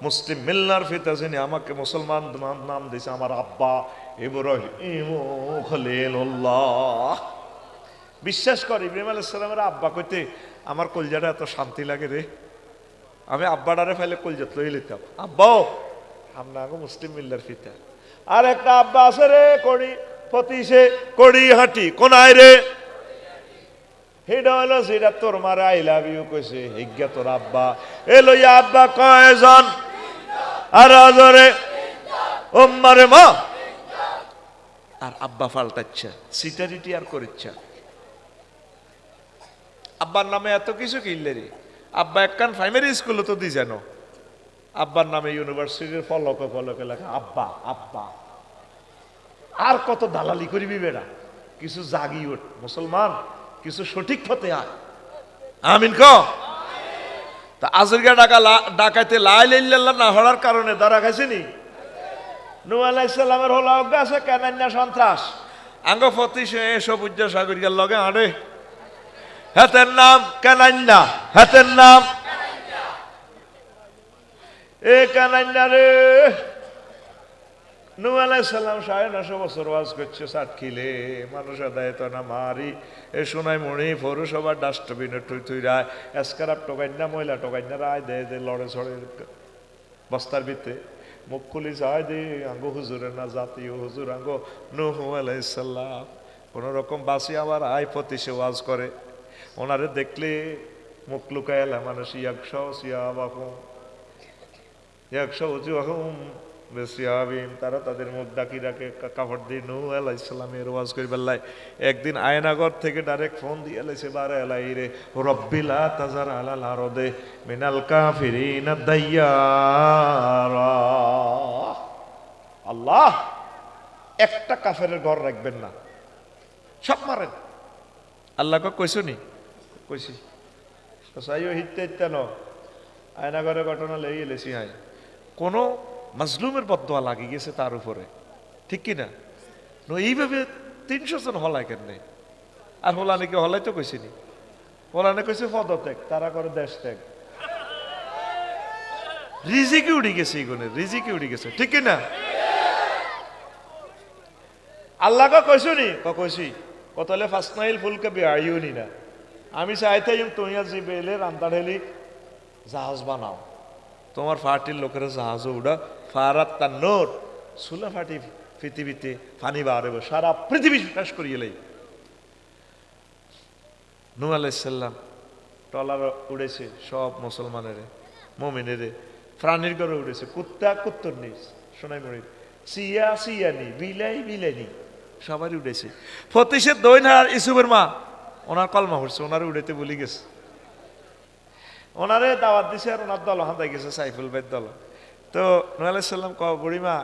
মুসলিম মিল্লার ফিতা যিনি আমাকে মুসলমান নাম দিয়েছে আমার আব্বা ইব্রাহিম খলিলুল্লাহ বিশ্বাস কর ইব্রাহিম আলাইহিস সালামের আব্বা কইতে আমার কলজাটা এত শান্তি লাগে রে আমি আব্বাটারে ফাইলে কলজাত লই লিতাম আব্বাও আমরা মুসলিম মিল্লার ফিতা আর একটা আব্বা আছে রে কড়ি ফতিসে কড়ি হাঁটি কোনায় রে হেডা হলো সেটা তোর মারে আই লাভ ইউ কইছে হিজ্ঞা তোর আব্বা এলো আব্বা কয়জন আর আজরে ওম্মারে মা আর আব্বা পাল্টাচ্ছে সিটারিটি আর করিচ্ছে আব্বার নামে এত কিছু কিনলে রে আব্বা একখান প্রাইমারি স্কুলে তো দি জানো আব্বার নামে ইউনিভার্সিটির ফলকে লেখা আব্বা আব্বা আর কত দালালি করিবি বেড়া কিছু জাগি ওঠ মুসলমান কিছু সঠিক পথে আয় আমিন ক তা আজরগা ডাকাইতে লাইল্লাহ না হওয়ার কারণে ধরা খাইছে নি নূহ আলাইহিস সালামের হলো অজ্ঞাসে কেনান্না সন্ত্রাস আঙ্গ ফতি সে সবুজ সাগরিয়ার লগে আড়ে হাতের নাম কেনান্না হাতের নাম এ কেনান্না রে নূহ আলাইহিস সালাম 950 বছর ওয়াজ করছে সাতখিলে মানুষ আদায় তো না মারি এ শোনাই মনি পৌরসভার ডাস্টবিনে তুই রায় এসকারাপ টোকাইনা মহিলা টোকাইনা রায় দে লড়ে ছড়ে বস্তার ভিতরে মুখ খুলি যায় দে আঙ্গ হুজুরের না জাতীয় হুজুর আঙ্গ নূহ আলাইহিস সালাম কোন রকম বাসি আবার আয় প্রতি সে ওয়াজ করে ওনারে দেখলে মুখ লুকায় এলা মানুষ ইয়াকশাও সিয়াবাহুম ইয়াকশাও উজুহাহুম বিসিয়াবিম, তারা তাদের মুখ ডাকি রাখে কাপড় দিয়ে। নূহ আলাইহিস সালামের ওয়াজ করি বেলায় একদিন আয়নাগর থেকে ডাইরেক্ট ফোন দিয়ে লাইছে বারে এলাই রে রব্বি লা তাজার আলাল আরদে মিনাল কাফিরিনা দাইয়ারা। আল্লাহ একটা কাফেরের ঘর রাখবেন না, সব মারেন। আল্লাহ কইছো নি? কইছি সাইও হিতে হিতে ন আয়নাগরের ঘটনা লেগে লেছি। হাই কোন মাজলুমের বদদোয়া লাগি গেছে তার উপরে, ঠিক কিনা? এইভাবে 300 জন হলায় কেন? আর হলানিকে হলাই তো কইছিনি, হলানে কইছে পদত্যাগ, তারা করে দেশ ত্যাগ। রিজিকে উড়ি গেছে, ইগুনের রিজিকে উড়ি গেছে, ঠিক কিনা? আল্লাহ কইছো নি? কইছি কতলে ফাসনাইল ফুলকে বেআইও নি না। আমি চাইতে তুইয়া জিবেলে রান্তা ঢেলি জাহাজ বানাও, তোমার ফাটির লোকেরা জাহাজও উড়া ফারাত তার নোট সুলা ফাটি পৃথিবীতে ফানি বাড়ব, সারা পৃথিবী শেষ করিয়ে লাই। নূহ আলাইহিস সালাম টলার উড়েছে সব মুসলমানের মুমিনের প্রাণীর ঘরে উড়েছে, কুত্তা কুত্তর নিস সোনাই মরির সিয়া সিয়ানি বিলাই বিলাইনি সবারই উঠেছে। ফতিশের দইন আর ইসুফের মা ওনার কলমা পড়ছে, ওনারে উড়াইতে ভুলে গেছে, ওনারে দাওয়াত দিছে আর ওনার দল হান্দাই গেছে সাইফুল ভাইয়ের দল। তো নূহ আলাইহিস সালাম ক বুড়িমা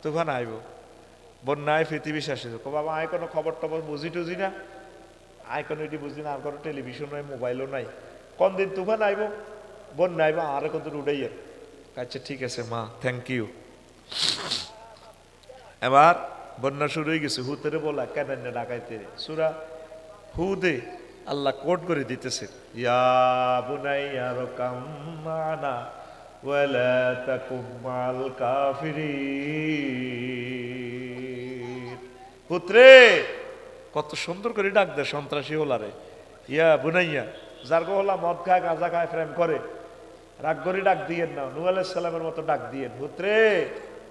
তুফান আইব, বন্যায় পৃথিবী শেষ হয়েছে। কো বাবা আয় কোনো খবর টবর বুঝি টুঝি না, আয় কোনো এটি বুঝি না, আর কোনো টেলিভিশন নাই মোবাইলও নাই, কোন দিন তুফান আইব বন্যা আইব আর কত উড়াইয়া। আচ্ছা ঠিক আছে মা, থ্যাংক ইউ। এবার বন্যা শুরু হয়ে গেছে, হুতেরে বলা কেন ডাকাইতে সুরা হুদে আল্লাহ কোট করে দিতেছে, ইয়া বুনাইয়া রকাম মানা ওয়ালা তাকুম মাল কাফিরিন। পুত্রে কত সুন্দর করে ডাক দেয় সন্ত্রাসী হলারে, ইয়া বুনাইয়া, যার গো হলা মদ খায় গাঁজা খায় প্রেম করে, রাগ করে ডাক দিয়েন না, নূহ আলাইহিস সালামের মতো ডাক দিয়েন। পুত্রে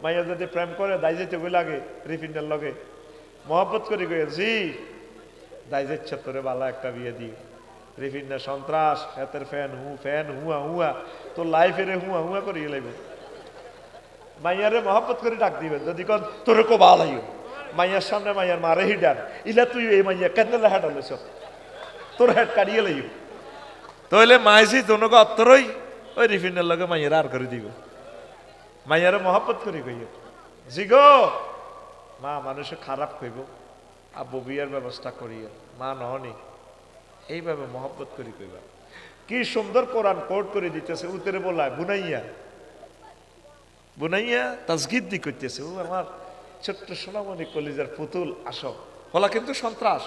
মাইয়া যদি প্রেম করে দাই যেতে বই লাগে রিফিনের লগে মহব্বত করে গিয়ে জি দাই যাচ্ছে তোরে বালা একটা বিয়ে দি। রিফিনের সন্ত্রাস হাতের ফ্যান হুয়া হুয়া তো লাইফের হুয়া হুয়া করে লাগবে। মাইয়ারে মহব্বত করে ডাক দিবেন, যদি কন তোরে কো ভাল আইও মাইয়ার সামনে মাইয়ার মারে হিডান ইলা তুই এই মাইয়া কেন হেডা লইছ তোর হেড কাটিয়ে লাইও, তাহলে মাইজি দোনোকে অত্তরই ওই রিফিনের লগে মাইয়ার আর করে দিব। মাইয়ারে মহব্বত করি কইও জি গো মা মানুষে খারাপ কইব আব্বু বিয়ার ব্যবস্থা করিও, মা নহনি এইভাবে মহব্বত করি কইবা। কি সুন্দর কোরআন কোট করে দিতেছে, উত্তরে বলায় বুনাইয়া বুনাইয়া তাসগীদ দি করতেছে, ও আমার ছোট্ট সোনামণি কলিজার পুতুল আসো। হলা কিন্তু সন্ত্রাস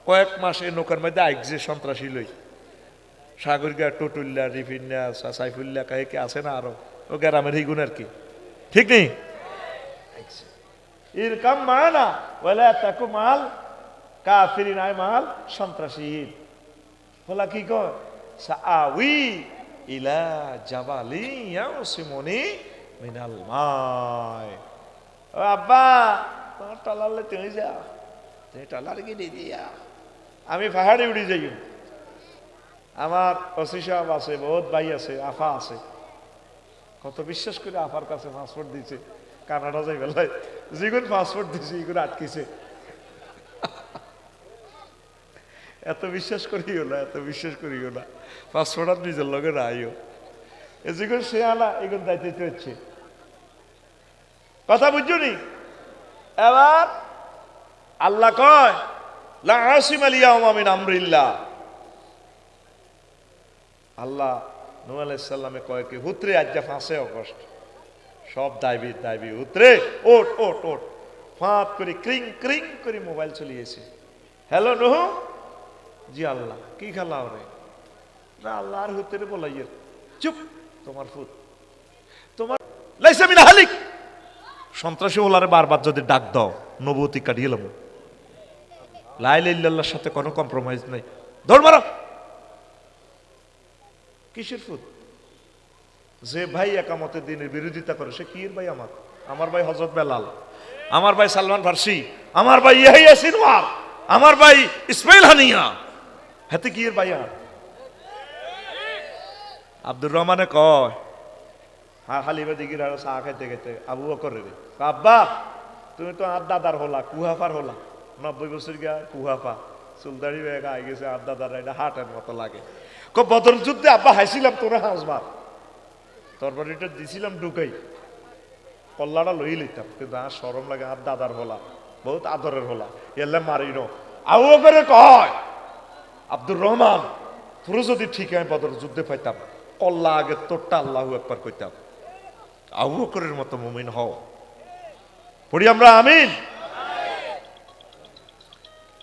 কয়েক মাস এই নৌকার মধ্যে আইগছে সন্ত্রাসী লই, সাগরিকা টুটুল্লা রিফিন্না সাইফুল্লাহ কাহিকে আছে না আরো ও গ্রামের হিগুন আর কি, ঠিক নেই? ইরকাম মানা ওয়ালা তাকু মাল কাফিরিন, আয় মাল সন্ত্রাসী। বলা কি কয় সাআউই ইলা জাবালি ইয়াসিমুনি মিনাল মাই। ও আব্বা তোমার টলালে তুমি যাও, তুমি টলার কি দিয়ে দিয়া আমি পাহাড়ে উড়ি যাই। আমার ওসি সাহেব আছে, বহুত ভাই আছে, আফা আছে, কত বিশ্বাস করে আফার কাছে পাসপোর্ট দিছে কানাডা যাই বেলায়, যেগুন পাসপোর্ট দিছে এগুলো আটকেছে। এত বিশ্বাস করিও না, এত বিশ্বাস করিও না, পাসপোর্ট আর নিজের লগে রাইও, যেগুন সে আনা এগুলো দায়িত্ব হচ্ছে। কথা বুঝছো নি? এবার আল্লাহ কয় লা আসিমা আল-ইয়াওমা মিন আমরিল্লাহ। আল্লাহ নূহ আলাইহিস সালামে কয় কি হুতরে আজ 5 আগস্ট সব দাইবি হুতরে ওট ওট ওট ফাঁত করে ক্রিং ক্রিং করে মোবাইল চলিয়েছে। হ্যালো নূহ, জি আল্লাহ কি খালাও রে? না আল্লাহ আর হুতরে বলাইয়ের চুপ, তোমার ফুত তোমার লাইসা মিন হালিক। সন্ত্রাসী ওলারে বারবার যদি ডাক দাও নবুয়তি কাটিয়ে লাম, লা ইলাহা ইল্লাল্লাহর সাথে কোনো কম্প্রোমাইজ নাই, দৌড় মারো। কিসের ফুত? যে ভাই একামতের দিনের বিরোধিতা করে সে কি এর ভাই? আমার ভাই হযরত বেলাল, আমার ভাই সালমান ফার্সি, আমার ভাই ইয়াহিয়া সিনওয়ার, আমার ভাই ইসমাইল হানিয়া, হাতে কি এর ভাই? আব্দুর রহমানে কয় হালিমা দিঘির আরো চা খাইতে খাইতে আবু বকর রে, আব্বা তুমি তো আর দাদার হলা, কুহাফার হলা, 90 বছর গিয়া কুহাফা, চুলদাড়ি বেগ আই গেছে, আর দাদার এটা হাটের মতো লাগে। বদর যুদ্ধে আব্বা হাসিলাম তোরা হাসবার, তারপর এটা দিছিলাম ঢুকাই, কল্লাটা লই লইতাম, কিন্তু আর সরম লাগে, আর দাদার হলা, বহুত আদরের হলা, এলে মারিন। আবু বকরে কয় আব্দুর রহমান তোর যদি ঠিক আমি বদর যুদ্ধে পাইতাম, কল্লা আগে তোরটা আল্লাহু আকবার কইতাম। আবু বকরের মতো মুমিন হও, পড়ি আমরা আমিন।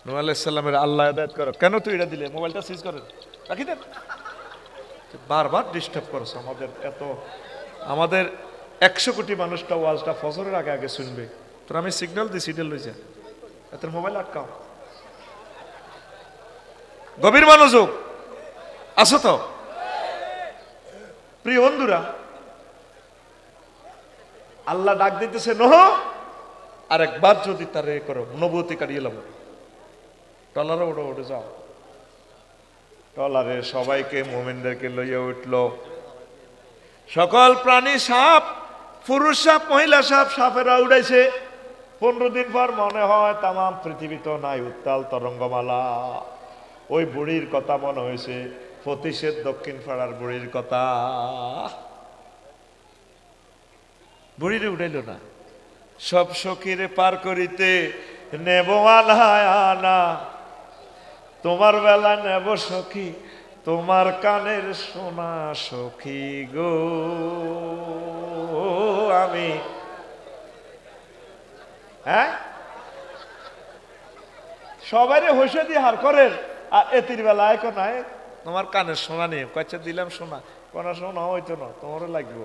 নূহ আলাইহিস সালামের আল্লাহ হিদায়াত করো। কেন তুই এটা দিলে? মোবাইলটা সুইচ করে রাখি দেন, বারবার ডিস্টার্ব করছ আমাদের। এত আমাদের 100 কোটি মানুষটা ওয়াজটা ফজরের আগে আগে শুনবে, তোর আমি সিগন্যাল দিই, সিগন্যাল লই যা, এত মোবাইল আটকাও। গভীর মনোযোগ আছো তো প্রিয় বন্ধুরা? আল্লাহ ডাক দিতেছে নূহ, আর একবার যদি তারে করো নবুয়তি কাটিয়ে লাভ, টলারে ওঠো, ওঠে যাও। টলারে সবাইকে মুমিনদেরকে লইয়া উঠল, সকল প্রাণী, সাপ, পুরুষ সাপ, মহিলা সাপ, সাপেরা উড়াইছে। 15 দিন পর মনে হয় তামাম পৃথিবী তো নাই, উত্তাল তরঙ্গমালা। ওই বুড়ির কথা মনে হয়েছে, ফতিশের দক্ষিণ পাড়ার বুড়ির কথা। বুড়িরে উঠাইল না, সব সখীরে পার করিতে নেব আনা, তোমার বেলা নেব সখী, তোমার কানের সোনা সখী গো। আমি হ্যাঁ সবাই হইসে দিয়ে হার করেন, আর এতির বেলায় নাই তোমার কানের সোনা নিয়ে কয়েছে দিলাম সোনা, কোনা সোনা হইতো না, তোমারও লাগবো।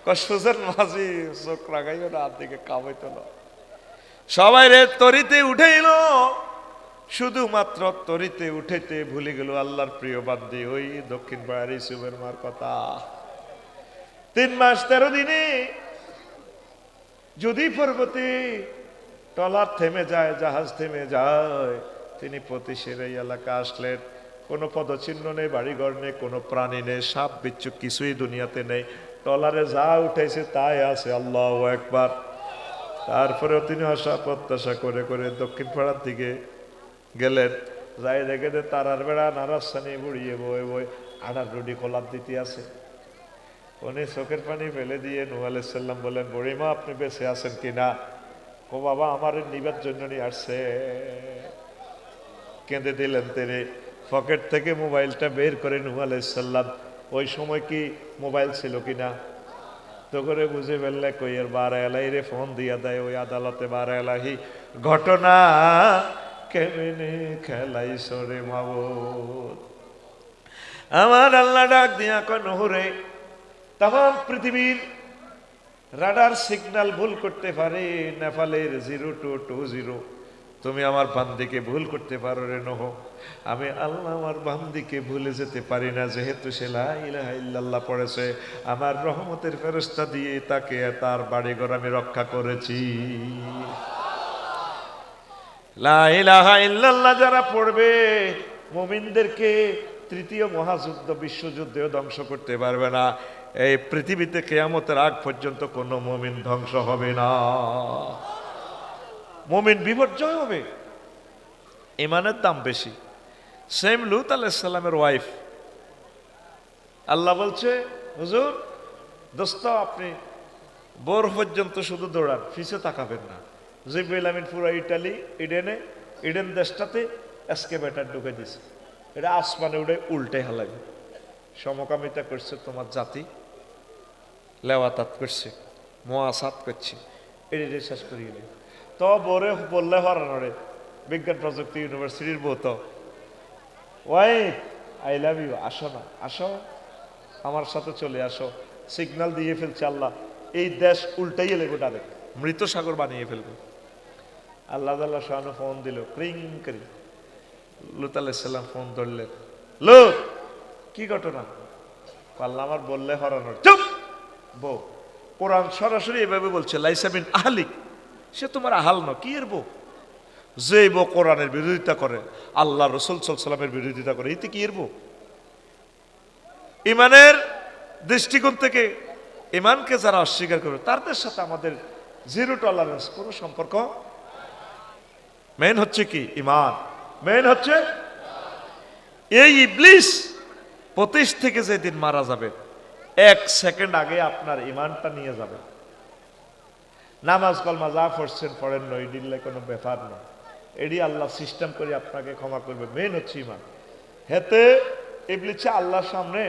কষ্টের মাঝি চোখ রাগাইও না, আর দিকে কামাইতো না। সবাই রে তরিতে উঠেইল, শুধুমাত্র তরিতে উঠেতে ভুলে গেল আল্লাহর প্রিয় বান্দি ওই দক্ষিণ পাড়ার ইউসুফের মার কথা। 3 মাস 13 দিনে যদি পর্বতে টলার থেমে যায়, জাহাজ থেমে যায়, তিনি পতিশের এই এলাকা আসলেন। কোনো পদচিহ্ন নেই, বাড়িঘর নেই, কোনো প্রাণী নেই, সাপ বিচ্ছু কিছুই দুনিয়াতে নেই। টলারে যা উঠেছে তাই আছে, আল্লাহু আকবার। তারপরেও তিনি আশা প্রত্যাশা করে করে দক্ষিণ পাড়ার দিকে গেলেন। যাই দেখে যে তারার বেড়া নারাসানি বুড়িয়ে বয়ে বয়ে আনার রুডি খোলার দিতে আছে। উনি চোখের পানি ফেলে দিয়ে নূহ আলাইহিস সালাম বলেন, বুড়িমা আপনি বেঁচে আছেন কিনা? ও বাবা আমার নিবার জন্য নিয়ে আসছে। কেঁদে দিলেন তিনি। পকেট থেকে মোবাইলটা বের করে নূহ আলাইহিস সালাম, ওই সময় কি মোবাইল ছিল কিনা তো করে বুঝে ফেললে, কইয়ের বারা এলাই রে ফোন দিয়া দেয়, ওই আদালতে বারা এলাহি ঘটনা কেমনে খেলাইছ রে মাবুদ। আমার আল্লাহ ডাক দিয়া কয়, নূহ রে, তাম পৃথিবীর রাডার সিগন্যাল ভুল করতে পারে, নেপালের 0220, তুমি আমার বান্দিকে ভুল করতে পারো রে নূহ। আমি আল্লাহ আমার বান্দিকে ভুলে যেতে পারি না, যেহেতু সে লা ইলাহা ইল্লাল্লাহ পড়েছে, আমার রহমতের ফেরেশতা দিয়ে তাকে তার বাড়িঘর আমি রক্ষা করেছি। লা ইলাহা ইল্লাল্লাহ যারা পড়বে, মুমিনদেরকে তৃতীয় মহাযুদ্ধ, বিশ্বযুদ্ধেও ধ্বংস করতে পারবে না। এই পৃথিবীতে কিয়ামতের আগ পর্যন্ত কোনো মুমিন ধ্বংস হবে না, মুমিন বিপর্যয় হবে। ইমানের দাম বেশি। সেম লূত আলাইহিস সালামের ওয়াইফ, আল্লাহ বলছে, হুজুর দোস্ত আপনি বোর পর্যন্ত শুধু দৌড়ান, পিছে তাকাবেন না। জিবরিল আমিন পুরো ইটালি ইডেন দেশটাতে এসকেভেটর ঢুকে দিছে, এটা আসমানে উঠে উল্টে হালাবে। সমকামিতা করছে তোমার জাতি, লেওয়াতাত করছে, মোয়াসাত করছে, এটা শেষ করিয়ে নেই। তো বোরে বললে হরানোরে, বিজ্ঞান প্রযুক্তি ইউনিভার্সিটির বউ, তো ওয়াইফ আই লাভ ইউ, আসো না, আসো আমার সাথে চলে আসো। সিগন্যাল দিয়ে ফেলছে আল্লাহ, এই দেশ উল্টাই এলেগো, ডাইরেক্ট মৃত সাগর বানিয়ে ফেলবে। আল্লাহ তাআলা শানু ফোন দিল, ক্রিং করি। লূত আলাইহিস সালাম ফোন ধরলেন, লূত কি ঘটনা? আল্লাহ আমার বললে হরানোর। চুপ বউ। কোরআন সরাসরি এভাবে বলছে, লাইসা মিন আহলিক, সে তোমার আহাল ন, কি এর বউ? যে বউ কোরআনের বিরোধিতা করে, আল্লাহ রাসূল সাল্লাল্লাহু আলাইহি ওয়াসাল্লামের বিরোধিতা করে, এতে কি এর বউ? ইমানের দৃষ্টিকোণ থেকে ইমানকে যারা অস্বীকার করবে তাদের সাথে আমাদের জিরো টলারেন্স, কোনো সম্পর্ক। মেইন হচ্ছে কি? ইমান। মেইন হচ্ছে এই ইবলিস 25 থেকে যেদিন মারা যাবে 1 সেকেন্ড আগে আপনার ইমানটা নিয়ে যাবে। নামাজ কলমা যা পড়ছেন পড়েন না, এডিলে কোনো ব্যাপার না, এডি আল্লাহ সিস্টেম করে আপনাকে ক্ষমা করবে। মেইন হচ্ছে ইমান। হেতে ইবলিসে আল্লাহর সামনে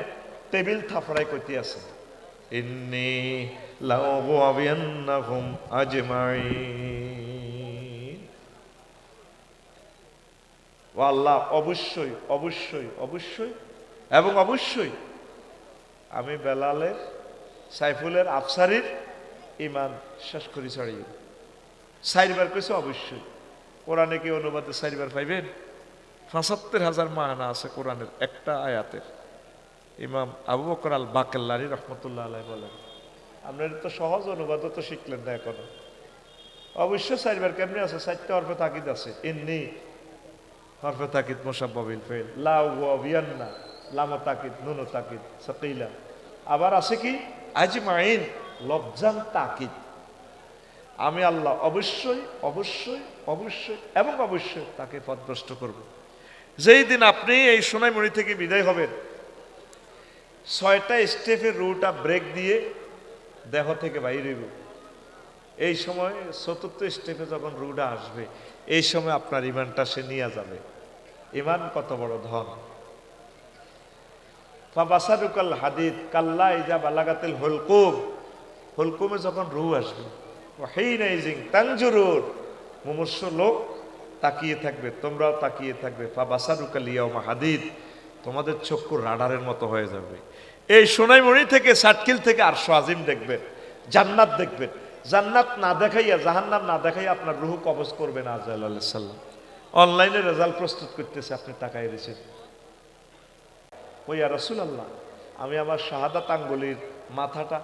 টেবিল থাপড়াই করতে আছে, ইন্নী লাউগবিয়ান্নাহুম আজমাইন। ও আল্লাহ, অবশ্যই অবশ্যই অবশ্যই এবং অবশ্যই আমি বেলালের, সাইফুলের, আফসারির ইমান শেষ করি ছাড়িয়ে। 4 বার কইছে অবশ্যই। কোরআনে কি অনুবাদে 4 বার পাইবেন? ৭৫,০০০ মানা আছে কোরআনের একটা আয়াতের। ইমাম আবু বকর আল বাকেল্লারি রহমতুল্লাহ আলাইহি বলেন, আপনার তো সহজ অনুবাদ তো শিখলেন না এখনো। অবশ্য 4 বার কেমনি আছে? 4টা হরফে তাকিদ আছে। ইন্নী হরফে তাকিদ মুসাব্বাবিল ফাইল, লা ওয়া বিয়ান্না লাম তাকিদ নুন তাকিদ সাকিলা। আবার আছে কি আজমাইন লবজান তাকিদ। আমি আল্লাহ অবশ্যই অবশ্যই অবশ্যই এবং অবশ্যই তাকে পথভ্রষ্ট করব। যেই দিন আপনি এই সোনাইমুড়ি থেকে বিদায় হবেন, 6টা স্টেপের রুটা ব্রেক দিয়ে দেহ থেকে বাইরে হইব। এই সময় 4র্থ স্টেপে যখন রুটা আসবে, এই সময় আপনার ইমানটা সে নিয়ে যাবে। ইমান কত বড় ধন! ফাবাসারুকাল হাদিদ কাল্লা ইজা বালাগাতিল হুলকুম। হুলকুমে যখন রূহ আসবে, ওয়াহিনাইজিং তানজুরুন, মুমূর্ষ লোক তাকিয়ে থাকবে, তোমরাও তাকিয়ে থাকবে। ফাবাসারুকাল ইয়াউমা হাদিদ, তোমাদের চক্ষু রাডারের মতো হয়ে যাবে। এই সোনাইমুড়ি থেকে সাটকিল থেকে আরশ আজিম দেখবেন, জান্নাত দেখবেন। জান্নাত না দেখাইয়া, জাহান্নাম না দেখাইয়া আপনার রূহ কবজ করবে না আজরাইল আলাইহিস সালাম। অনলাইনে রেজাল্ট প্রস্তুত করতেছে, আপনি তাকায় রয়েছেন। ওই রাসূলুল্লাহ, আমি আমার শাহাদাত আঙ্গুলির মাথাটা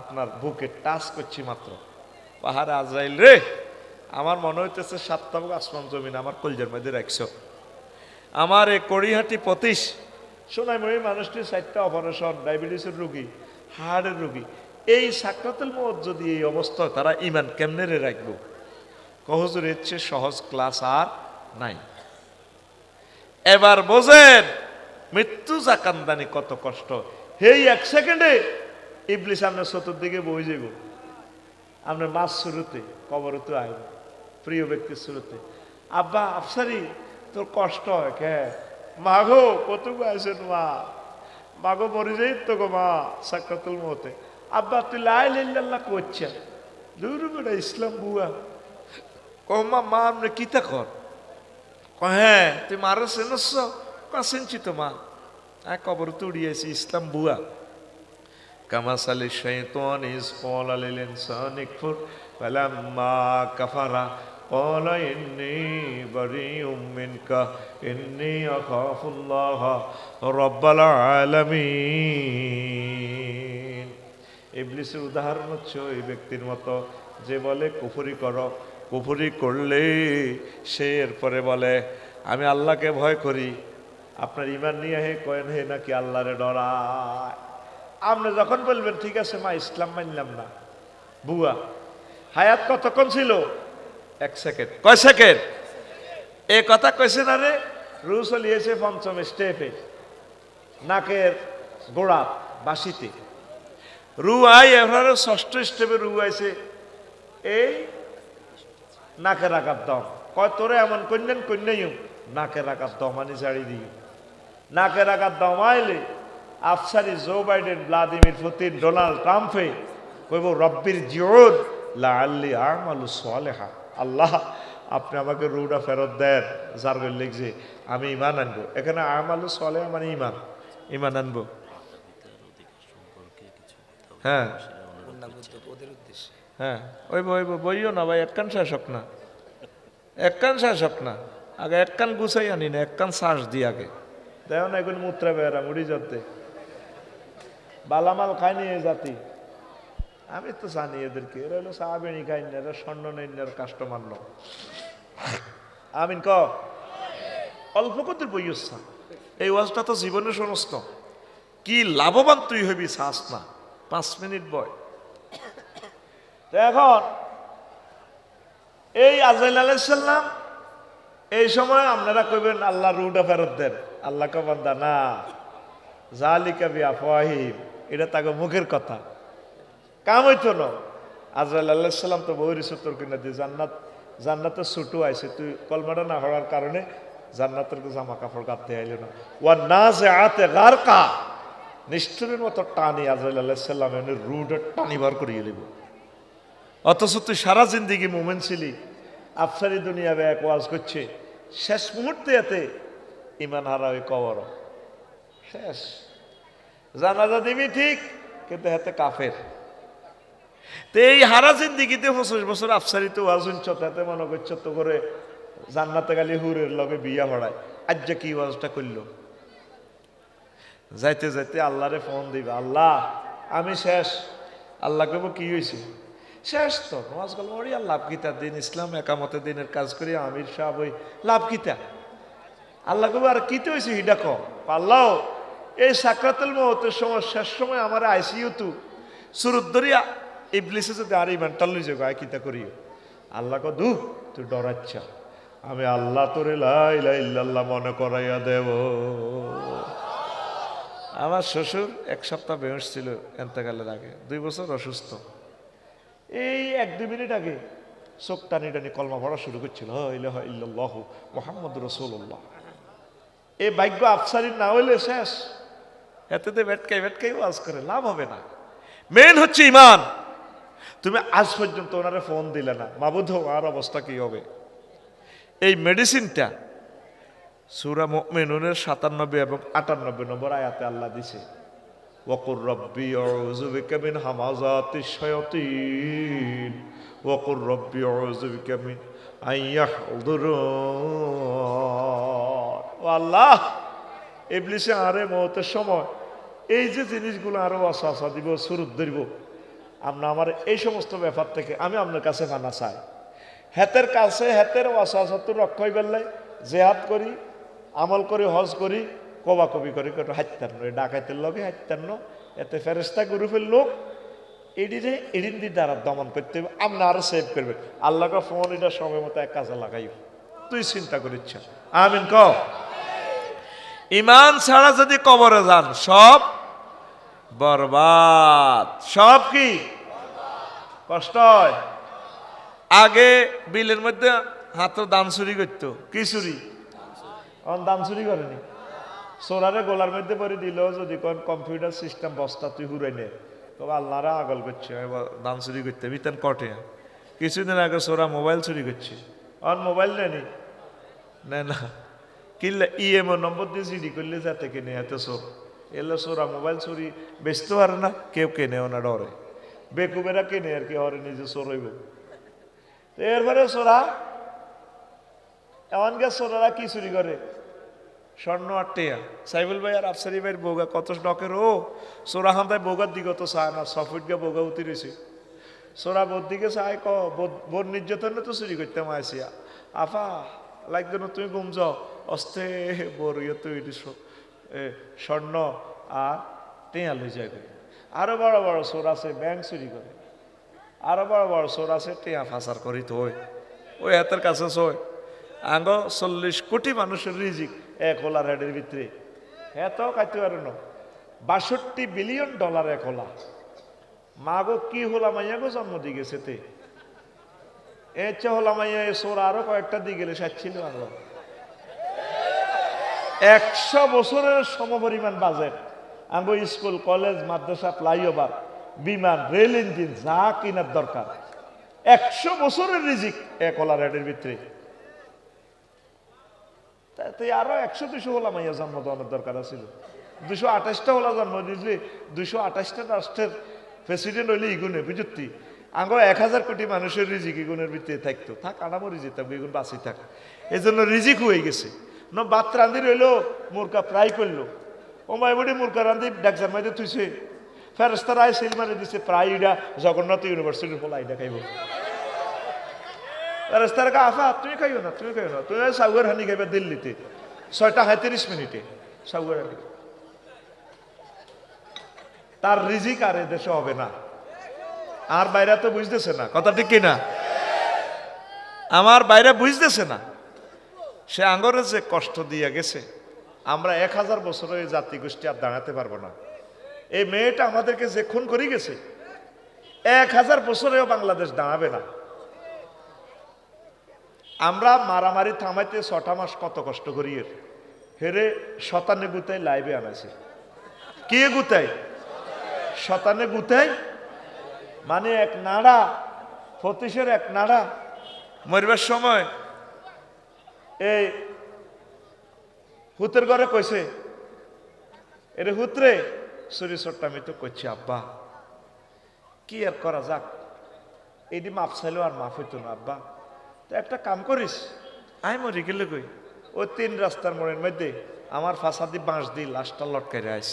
আপনার বুকে টাচ করছি মাত্র। পাহাড়ে আজরাইল রে, আমার মনে হইতেছে 7টা আসমান জমিন আমার কলজার মধ্যে রাখছো। আমার এই কড়িহাটি 25 সোনাইমুড়ি মানুষটি 4টা অপারেশন, ডায়াবেটিসের রোগী, হার্টের রোগী। এই সাকরাতুল মউত যদি এই অবস্থায়, তারা ইমান কেমনে রে রাখবো? কহজুর এর চেয়ে সহজ ক্লাস আর নাই। এবার বোঝেন মৃত্যু জাকান্দানি কত কষ্ট। এই 1 সেকেন্ডে ইবলিস আপনার চতুর্দিকে বই যাব, আপনার মাছ শুরুতে কবরতে আইব, প্রিয় ব্যক্তির শুরুতে। আব্বা আফসারি তোর কষ্ট হয় কে? মাগো কতগু আছেন মা, মাগো মরে যাই তো গো মা সাকরাতুল মউতে। আব্বা তুই লা ইলাহা ইল্লাল্লাহ করছে, দূর বেটা ইসলাম বুয়া। কমা মা আপনি কিতা কর? হ্যাঁ তুই মারো চেনস? চিনছি তো মা, কবর তো উড়িয়েছি, ইসলাম বুয়া। কামাসালি শাইতান ইজ ক্বালা লিল ইনসানি কুফর ফালাম্মা কাফারা ক্বালা ইন্নী বারিউম মিনকা ইন্নী আখাফুল্লাহ রাব্বাল আলামিন। ইবলিসের উদাহরণ হচ্ছে ওই ব্যক্তির মতো যে বলে কুফরি করো, কুফরি করলে সে এরপরে বলে আমি আল্লাহকে ভয় করি। আপনার ইমান নিয়ে হে কয়েন হে নাকি আল্লাহরে ডরায়। আপনি যখন বলবেন ঠিক আছে মা ইসলাম মানলাম না, বুয়া। হায়াত কতক্ষণ ছিল? 1 সেকেন্ড। কয় সেকেন্ড? এ কথা কইছে না রে? রু চলিয়েছে 5ম স্টেপে, নাকের গোড়া বাসিতে রু আই। এবার 6ষ্ঠ স্টেপে রু আইছে এই নাকের আঘাত দম। কয় তোরে এমন কন্যান কন্যাই নাকের আঘাত দমানি ছাড়ি দিই। নাকের আঘাত দমাইলে আফসারি Joe Biden, Vladimir Putin, Donald ট্রাম্পে কইব রব্বির জিউদ লাআল্লি আমালু সালেহা। আল্লাহ আপনি আমাকে রুটা ফেরত দেন, যার বল লিখছে আমি ইমান আনবো। এখানে আমালু সালেহা মানে ইমান, ইমান আনবো। হ্যাঁ হ্যাঁ ওই বইও না ভাই, এক কান শেষ হোক না, এক কান শেষ হোক না, আগে এক কান গুছাই আনি না, এক কান শ্বাস দিই আগে। দেখো না এখন মুত্রা বেড়া মুড়ি যাতে বালামাল খায় নিয়ে জাতি। আমি তো জানি এদেরকে, এরা হলো সাহাবেনি খাই না, এরা স্বর্ণ নৈন্যের কাস্টমার ন। আমিন ক অল্প কত বই এই ওয়াজটা তো জীবনে সমস্ত কি লাভবান তুই হবি চাস না, 5 মিনিট বয়। তো এখন এই আজরাইল আলাইহিস সালাম এই সময় আপনারা কইবেন আল্লাহ রুটা ফেরত দেন, আল্লাহ কবেন দা না, জালিকা বিআফওয়াহিম, এটা তাকে মুখের কথা, কাম হইতো না। আজরাইল আলাইহিস সালাম তো বহির সত্তর কিনা দিয়ে জান্নাতের ছুটু আইছে, তুই কলমাটা না হওয়ার কারণে জান্নাতের জামা কাপড় কাটতে আইল না। ওয়া নাজিআতে গারকা, নিষ্ঠুরের মতো টানি আজরাইল আলাইহিস সালাম এনে রুটা টানি বার করিয়ে লিব। অথচ তুই সারা জিন্দিগি মোমেন ছিলি, আফসারি দুনিয়া এক ওয়াজ করছে, শেষ মুহূর্তে এতে ইমান হারা ওই কবর শেষ। জানাজা দিবি ঠিক, কিন্তু হাতে কাফের। তো এই হারা জিন্দিগিতে 25 বছর আফসারিতে ওয়াজ শুনছ, তাতে মনে করছ তো করে জান্নাতে গালি হুরের লগে বিয়া হড়ায়। আজ যে কি ওয়াজটা করলো, যাইতে যাইতে আল্লাহরে ফোন দিবে, আল্লাহ আমি শেষ। আল্লাহ কব কি হয়েছে? শেষ তো নামাজ গেল ওরি, আর লাভ কিতা, দিন ইসলাম একামতে দিনের কাজ করি আমির সাহেব ওই লাভ কিতা। আল্লাহ কব আর কিতে হয়েছে হিডা ক। আল্লাহ এই সাকরাতুল মউতের সময়, শেষ সময় আমার আইসিইউ তু সুরত ধরিয়া ইবলিসে যদি আর ইমানটা লই যাগো আয় কিতা করিও। আল্লাহ ক দু তুই ডরাচ্ছা, আমি আল্লাহ তোরে লা ইলাহা ইল্লাল্লাহ মনে করাইয়া দেব। আমার শ্বশুর 1 সপ্তাহ বেহুশ ছিল এন্তেকালের আগে, 2 বছর অসুস্থ। এই 1-2 মিনিট আগে চোখ টানি টানি কলমা পড়া শুরু করছিল, লা ইলাহা ইল্লাল্লাহু মুহাম্মাদুর রাসূলুল্লাহ। এই ভাগ্য আফসারির না হইলে শেষ, এতে বেটকাই ওয়াজ করে লাভ হবে না। মেন হচ্ছে ইমান। তুমি আজ পর্যন্ত ওনারে ফোন দিলে না, মাবুদ আর অবস্থা কি হবে? এই মেডিসিনটা সূরা মুমিনুনের 97 এবং 98 নম্বর আয়াতে আল্লাহ দিছে, ওয়াকুর রব্বি আউযু বিকা মিন হামাযাতিশ শায়াতিন ওয়াকুর রব্বি আউযু বিকা মিন আইয়াহযুরুন। ও আল্লাহ, ইবলিসে আরে মওতের সময় এই যে জিনিসগুলো আরো ওয়াসওয়াসা দিব, সুরত ধরিব, আপনি আমার এই সমস্ত ব্যাপার থেকে আমি আপনার কাছে পানা চাই। হাতের কাছে হাতের ওয়াসওয়াসা তো রক্ষা হইবার লাই জিহাদ করি, আমল করি, হজ করি, কবাকবি করি, হাইতান্ন ডাকাইতের লগে হাইতান্ন, এতে ফেরেশতা গ্রুপের লোক এডিরে এডিন দিয়ে দ্বারা দমন করতে হবে। আপনি আরো সেভ করবেন। আল্লাহকে ফোন এটা সময় মতো এক কাজে লাগাই, তুই চিন্তা করিচ্ছ। আমিন ক। ইমান ছাড়া যদি কবরে যান সব বরবাদ, সব কি কষ্ট হয়। আগে বিলের মধ্যে হাতের দাম চুরি করতো, কি চুরি? দাম চুরি করেনি, সোরারে গোলার মধ্যে পরে দিল, যদি কোন কম্পিউটার সিস্টেম বস্তা তুই হুরাই নে, তবে আল্লাহরা আগল করছে দাম চুরি করতে বিতেন কটে। কিছুদিন আগে সোরা মোবাইল চুরি করছে, মোবাইল নেনি না কিনলে ইএমও নম্বর দিয়ে জিডি করলে যাতে কেনে এত চোর এলে সোরা মোবাইল চুরি বেচতে পারে না, কেউ কেনেও না, ডরে বেকুবেরা কেনে আর কি হরে নিজে চোর হইব। এরপরে সোরা এমনকে সোরারা কি চুরি করে, স্বর্ণ আর টেয়া। সাইবুল ভাই আর আফসারি ভাইয়ের বৌগা কত ডকের, ও সোরা হান্তায় বৌগার দিকে তো চায় না, 6 ফুট গা বৌগা উতি রয়েছে। সোরা বোর দিকে চায়, বোর নির্যাতনে তো চুরি করতাম আইসিয়া, আফা লাগতো না তুমি ঘুম যাও অস্তে বোর ইয়ে তো স্বর্ণ আর টেয়া লই যায়। আরো বড় বড় চোর আছে ব্যাংক চুরি করে, আরো বড় বড় চোর আছে টেয়া ফাঁসার করি তো ওই হাতের কাছে সই আঙ্গ 40 কোটি মানুষের রিজিক এক হোলার হেডের ভিতরে, এত খাইতে পারে না। 62 বিলিয়ন ডলার এক হোলা। মাগো কি হোলা মাইয়া গো জন্ম দিয়ে গেছে তে, এর চেয়ে হোলা মাইয়া সোর আরো কয়েকটা দিয়ে গেলে সাচ্ছিল। আরো 100 বছরের সমপরিমাণ বাজেট আঙ্গ স্কুল, কলেজ, মাদ্রাসা, ফ্লাইওভার, বিমান, রেল ইঞ্জিন যা কিনার দরকার 100 বছরের রিজিক এক হোলার হেডের ভিতরে। তাই আরো 100-200 হোলা মাইয়া জন্ম দেওয়ানোর দরকার ছিল। 228টা হোলা জন্ম দিয়েছিলি, 228টা রাষ্ট্রের প্রেসিডেন্ট হইলে ইগুনে বুঝতি আঙ্গ 1000 কোটি মানুষের রিজিক ইগুনের ভিতরে থাকতো, থাক আনামরি যেতাম, ইগুন বাঁচি থাক। এই জন্য রিজিক হয়ে গেছে। বাত রান্ধি রইলো, মুরকা ফ্রাই করলো, ও মাইবুড়ি মুরকা রান্ধি ডাকজার মাইতে থুইছে, ফেরেস্তার আয় সিল মারে দিছে, প্রায় ইডা জগন্নাথ ইউনিভার্সিটির ফলা ইডা খাইব। ফেরেস্তার কা আফা তুমি খাইও না, তুমি খাইও না, তুমি সাউয়ার হানি খাইবে দিল্লিতে 6টা 37 মিনিটে সাউয়ার হানি। তার রিজিক আর এদেশে হবে না। আর বাইরে তো বুঝতেছে না, কথা ঠিক কিনা? আমার বাইরে বুঝতেছে না, সে আঙ্গরে যে কষ্ট দিয়ে গেছে, আমরা 1000 বছরে এই জাতি গোষ্ঠী আর দাঁড়াতে পারবো না। এই মেয়েটা আমাদেরকে যে খুন করে গেছে, 1000 বছরেও বাংলাদেশ দাঁড়াবে না। আমরা মারামারি থামাইতে 6টা মাস কত কষ্ট করি, হেরে শতানে গুতাই লাইভে আনাইছে। কে গুতাই? শতানে গুতাই মানে এক নাড়া, ফতিশের এক নাড়া মরবার সময় এই হুতের ঘরে কইছে, এরে হুতরে সরি সরটা আমি তো করছি আব্বা, কি আর করা যাক, এইটি মাপ চাইলেও আর মাফ হইতো না আব্বা, তো একটা কাম করিস, আই মরি গেলে কই ওই 3 রাস্তার মোড়ের মধ্যে আমার ফাঁসাদি বাঁশ দিয়ে লাশটা লটকাই আইস,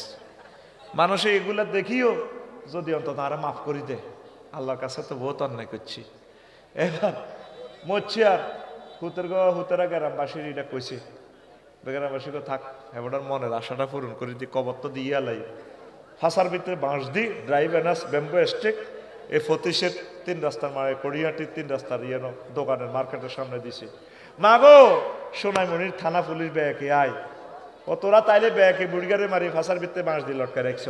মানুষে এগুলা দেখিও যদি অন্তত আরা মাফ করি দে, আল্লাহর কাছে তো বহুত অন্যায় করছি। এবার মরছি আর হুতেরা গ্রামবাসীর এটা কইছে, গ্রামবাসীকে থাক এবার মনের আশাটা পূরণ করে দি, কবর তো দিয়ে আলাই ফাঁসার ভিতরে বাঁশ দি ড্রাইভ এনাস ব্যাম্বো স্টেক এই ফতিশের 3 রাস্তার মারে কড়িয়াটির 3 রাস্তার ইয়েনো দোকানের মার্কেটের সামনে দিছে। মা গো সোনাইমণির থানা পুলিশ ব্যাগে আয়, ও তোরা তাইলে ব্যাগে বুড়িগারে মারি ফাঁসার ভিতরে বাঁশ দিয়ে লটকা রাখছ,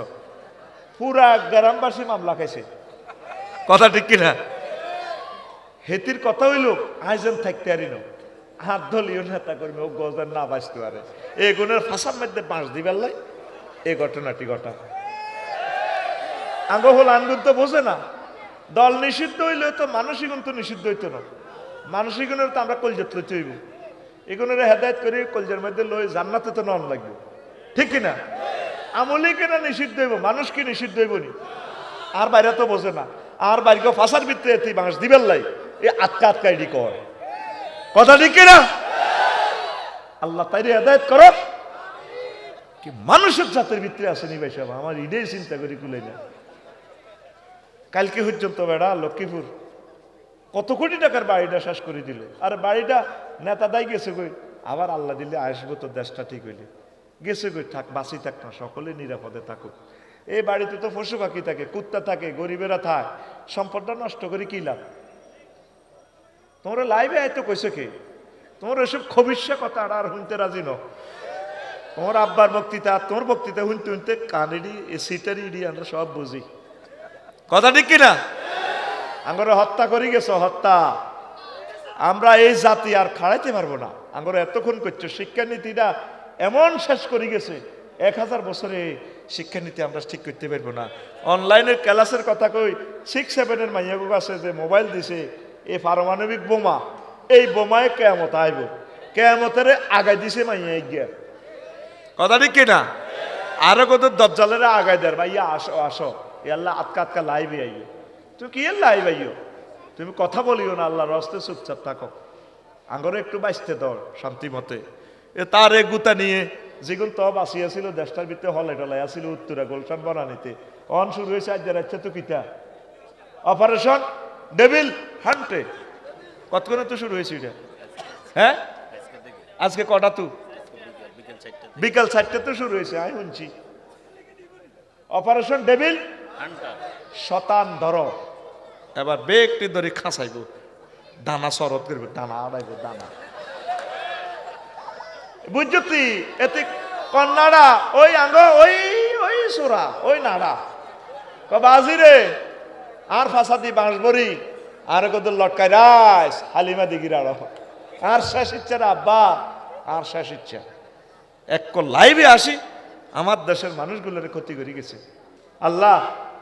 পুরা গ্রামবাসী মামলা খাইছে, কথা ঠিক কিনা? হেতির কথা হইল আইজন থাকতে আরিন হাত ধলিও নেতা কর্মী ও গজার না বাঁচতে পারে, এই গুণের ফাঁসার মধ্যে বাঁশ দিবার লাই এই ঘটনাটি ঘটা। আঙ্গ হল আঙ্গুন তো বোঝে না, দল নিষিদ্ধ হইলে তো মানসিকন তো নিষিদ্ধ হইতো না, মানসিকনের তো আমরা কলজাত লইতে হইব, এগুলোর হেদায়ত করে কলজার মধ্যে লই জান্নাতে তো নন লাগবে, ঠিক কিনা? আমলি কেনা নিষিদ্ধ হইব, মানুষ কি নিষিদ্ধ হইব নি? আর বাইরে তো বোঝে না, আর বাইরে ফাঁসার ভিতরে তুই বাঁশ দিবেন লাই এই আটকা আটকা এডি কর, কথা ঠিক কিনা? আল্লাহ তাইরে হেদায়ত করো, কি মানুষের জাতের ভিতরে আসেনি ভাই সাহেব, আমার ঈদের চিন্তা করি কুলে না। কালকে পর্যন্ত বেড়া লক্ষ্মীপুর কত কোটি টাকার বাড়িটা শেষ করে দিল, আর বাড়িটা নেতা দায় গেছে কই, আবার আল্লাহ দিলে আসবো তো দেশটা ঠিক হইলে গেছে কই, থাক বাঁচি থাক না, সকলে নিরাপদে থাকুক। এই বাড়িতে তো পশু পাখি থাকে, কুত্তা থাকে, গরিবেরা থাক, সম্পদটা নষ্ট করে কি লাভ? তোমরা লাইভে আয়তো কইছো কে? তোমরা এসব খবিষ্যা কথা আর শুনতে রাজি ন, তোমার আব্বার বক্তৃতা তোর বক্তৃতা শুনতে শুনতে কানেরই সিটারি ইডি আমরা সব বুঝি, কথা ঠিক কিনা? আমরা হত্যা করে গেছো, হত্যা। আমরা এই জাতি আর খাড়াইতে পারবো না, আমরা এতক্ষণ করছো শিক্ষানীতিটা এমন শেষ করে গেছে, 1000 বছরে শিক্ষানীতি আমরা ঠিক করতে পারবো না। অনলাইনের ক্লাসের কথা কই, 6-7 মাইয়াগুলো আছে যে মোবাইল দিছে, এই পারমাণবিক বোমা, এই বোমায় কেয়ামত আইব, কেয়ামতের আগাই দিছে মাইয়া গিয়া, কথা ঠিক কিনা? আরো কত দজ্জালের আগাই দেয় ভাইয়া, আসো আসো আল্লাহ আটকা আটকা লাইভে আইও, তুমি কি লাইভ আইও, তুমি কথা বলিও না, আল্লাহর রাস্তে চুপচাপ থাকো, আঙ্গরে একটু বাঁচতে দাও শান্তি মতে। এ তার এক গুতা নিয়ে যেগুলো তো বাঁচিয়েছিল দেশটার ভিতরে হলে টলাই আসছিল উত্তরা গোলশান বনানিতে, অন শুরু হয়েছে আজ যাচ্ছে তো কিতা অপারেশন ডেভিল হান্টে, কতক্ষণে তো শুরু হয়েছে এটা? হ্যাঁ আজকে কটা তো? বিকাল 4টে তো শুরু হয়েছে, আমি শুনছি অপারেশন ডেভিল শতান ধর, এবার বেগটি ধরে খাঁচাইব, দানা শরৎ করবে, দানা আড়াইব, দানা বুঝছি এতে কন্যাড়া ওই আঙ্গ ওই ওই সোরা ওই নাড়া বাজি রে, আর ফাঁসাদি বাঁশবরি আর কত লটকাই রাস হালিমা দিঘির আড়, আর শেষ ইচ্ছা রে আব্বা, আর শেষ ইচ্ছা এক লাইভে আসি, আমার দেশের মানুষগুলোর ক্ষতি করে গেছে। আল্লাহ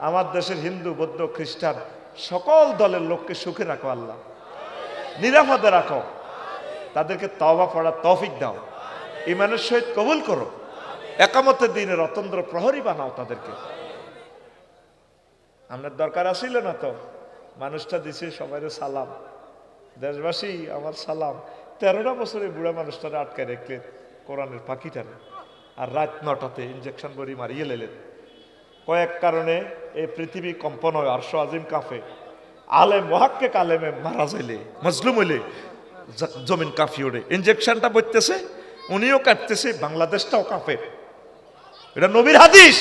আমার দেশের হিন্দু বৌদ্ধ খ্রিস্টান সকল দলের লোককে সুখে রাখো, আল্লাহ নিরাপদে রাখো, তাদেরকে তওবা পড়ার তৌফিক দাও, ইমানের সহিত কবুল করো, একামতের দিনের অতন্দ্র প্রহরী বানাও তাদেরকে। আপনার দরকার আসিল না তো, মানুষটা দিছে সবাই সালাম, দেশবাসী আমার সালাম। 13টা বছরে বুড়া মানুষটারে আটকায় রাখলেন কোরআনের পাখিটারে, আর রাত 9টাতে ইঞ্জেকশন বড়ি মারিয়ে লেলেন। কয়েক কারণে এই পৃথিবী কম্পন হয়, আরশ আজিম কাঁপে, আলেম ওয়াক্কে কালেমে মারা যাইলে মজলুম হইলে জমিন কাঁপি ওঠে, ইঞ্জেকশনটা বইতেছে, উনিও কাটতেছে, বাংলাদেশটাও কাঁপে, এটা নবীর হাদিস।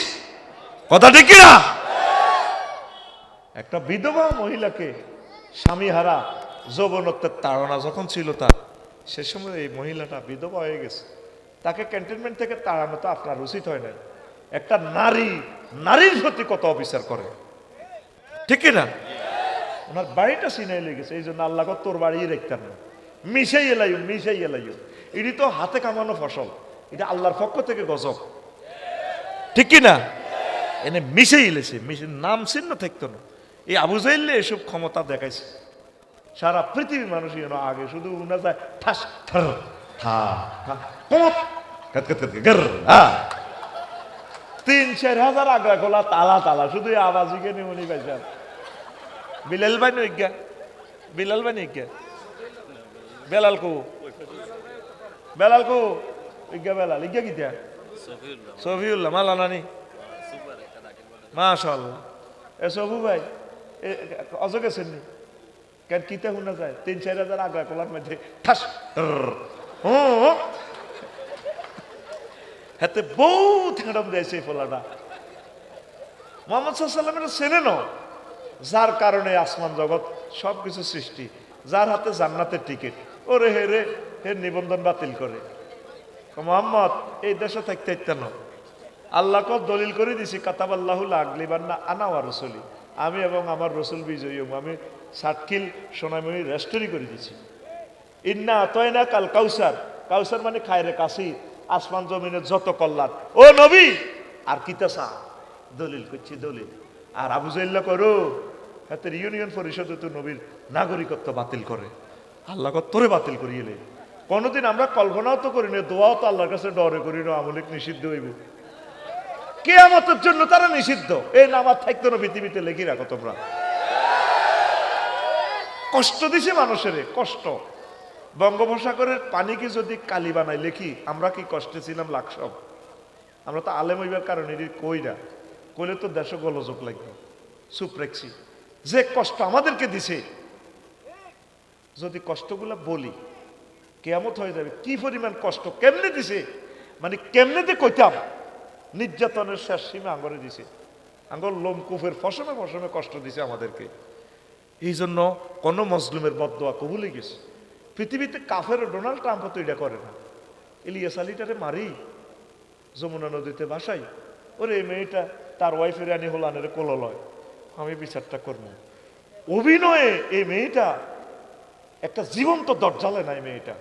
কথা ঠিক কিনা? একটা বিধবা মহিলাকে স্বামী হারা যৌবনত্বের তাড়না যখন ছিল তার, সে সময় এই মহিলাটা বিধবা হয়ে গেছে, তাকে ক্যান্টনমেন্ট থেকে তাড়ানো তো আপনার উচিত হয় না। একটা নারীর প্রতি কত অবিচার করে, ঠিক কিনা? ওনার বাড়িটা সিনাই লেগেছে, এই জন্য আল্লাহ তোর বাড়ি রেখতাম না, মিশাই এলাইও। এটি তো হাতে কামানো ফসল, এটা আল্লাহর পক্ষ থেকে গজব, ঠিক কিনা? এনে মিশে ইলেছে, মিশে নাম চিহ্ন থাকতো না। এই আবু জাইলে এসব ক্ষমতা দেখাইছে, সারা পৃথিবীর মানুষ আগে শুধু উনা যায় ঠাস ঠার থা তিন চার হাজার আগ্রা খোলা তালা শুধু আওয়াজিকে নিয়ে উনি পাইছেন। বিলাল ভাই নইজ্ঞা, বেলাল কো ইজ্ঞা বেলাল ইজ্ঞা কিতা সফিউল্লাহ মালানানি মাশাআল্লাহ। এ সবু ভাই অজ গেছেন নি কেন কিতা শোনা যায়? ৩-৪ হাজার আগ্রা কোলার মধ্যে ঠাস হাতে বহুত হেঁটম দেয় সেই ফলাটা। মোহাম্মদ সাল্লামের চেনে ন, যার কারণে আসমান জগৎ সবকিছু সৃষ্টি, যার হাতে জান্নাতের টিকিট, ওরে হে নিবন্ধন বাতিল করে। মোহাম্মদ এই দেশে থাকতে ইত্যান আল্লাহ দলিল করে দিছি, কাতাবাল্লাহুল আগলিবান্না আনা ওয়া রাসূলি, আমি এবং আমার রসুল বিজয়ী, আমি সাতকিল সোনামণি রেস্টোরি করে দিছি। ইন্না আতয়না কাল কাউসার, কাউসার মানে খায়রে কাশি, আসমান জমিনের যত কল্যাণ। ও নবী আর কিতাসা দলিল করছি দলিল। আর আবু জাইল্লা করো হাতের ইউনিয়ন পরিষদে তো নবীর নাগরিকত্ব বাতিল করে, আল্লাহ তোরে বাতিল করিয়ে। কোনোদিন আমরা কল্পনাও তো করি না, দোয়াও তো আল্লাহর কাছে ডরে করি না, আমলিক নিষিদ্ধ হইব, কিয়ামতের জন্য তারা নিষিদ্ধ। এই নামাজ থাকতো না পৃথিবীতে, লেখি রাখো তোমরা। কষ্ট দিছে মানুষের, কষ্ট। বঙ্গোপসাগরের পানিকে যদি কালি বানাই লেখি, আমরা কি কষ্টে ছিলাম লাকসব। আমরা তো আলেম হইবার কারণে কইরা কইলে তো দেশ গোলযোগ লাগবে, চুপ রাখছি। যে কষ্ট আমাদেরকে দিছে, যদি কষ্টগুলা বলি কিয়ামত হয়ে যাবে। কি পরিমাণ কষ্ট কেমনে দিছে, মানে কেমনে কইতাম, নির্যাতনের শেষ সীমা আঙ্গরে দিছে, আঙ্গর লোমকুফের ফসমে কষ্ট দিছে আমাদেরকে। এই জন্য কোনো মজলুমের বদদোয়া কবুলে গেছে। পৃথিবীতে কাফের ডোনাল্ড ট্রাম্প তো এটা করে না। ইলিয়াস আলীটারে মারি যমুনা নদীতে ভাসাই, ওরে এই মেয়েটা তার ওয়াইফের আনি হোলানের কোললয়, আমি বিচারটা করবো। অভিনয়ে এই মেয়েটা একটা জীবন্ত দরজালে নাই মেয়েটা।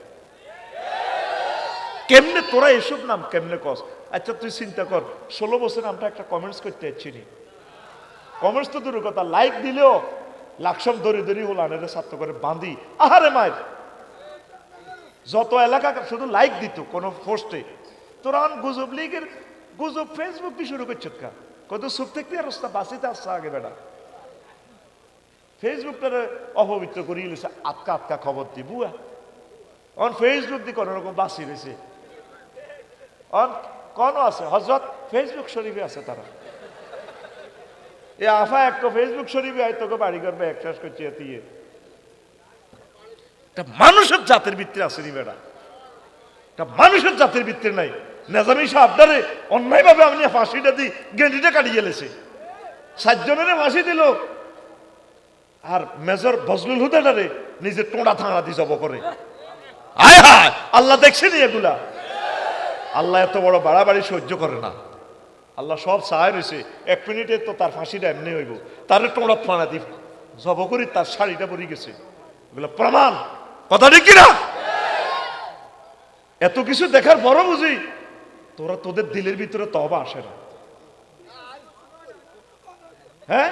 কেমনে তোরা এসব নাম কেমনে কস? আচ্ছা তুই চিন্তা কর, 16 বছর আমরা একটা কমেন্টস করতে যাচ্ছি, কমেন্টস তো দূরের কথা, লাইক দিলেও লাকসম দড়ি হোলানের ছাত্র করে বাঁধি। আহারে মায়ের যত এলাকা শুধু লাইক দিত কোনো পোস্টে, তোরা গুজব লীগের গুজব ফেসবুক দিয়ে শুরু করছে, কত সুখ থাকতে আর রাস্তা বাঁচিতে আসছে আগে বেড়া। ফেসবুকটা অপবিত্র করিয়ে লিছে, আটকা খবর দি বুয়া। অন ফেসবুক দিয়ে কোনো রকম বাঁচি রয়েছে, অন কোনো আছে হজরত ফেসবুক শরীফে আছে তারা। এ আফা একটা ফেসবুক শরীফে আয় তোকে বাড়ি করবে একশ্বাস করছে এতিয়ে। মানুষের জাতের ভিত্তি আছে নি বেড়া, মানুষের জাতের ভিত্তি নাই। নেজামি সাহেবদারে অন্যায় ভাবে আমি ফাঁসিটা দিই, গেন্ডিটা কাটিয়ে গেলেছে, 7 জনের ফাঁসি দিল। আর মেজর বজলুল হুদাটারে নিজে টোঁড়া থাঁড়া দিয়ে জব করে। আয় হায়, আল্লাহ দেখছেনি এগুলা? আল্লাহ এত বড় বাড়াবাড়ি সহ্য করে না। আল্লাহ সব চায় রয়েছে, 1 মিনিটে তো তার ফাঁসিটা এমনি হইব, তারে টোঁড়া ফাঁড়া দি জব করি, তার শাড়িটা পরে গেছে। এগুলো প্রমাণ, কথা ঠিক কিনা? এত কিছু দেখার পরও বুঝি তোরা তোদের দিলের ভিতরে তওবা আসে না। হ্যাঁ,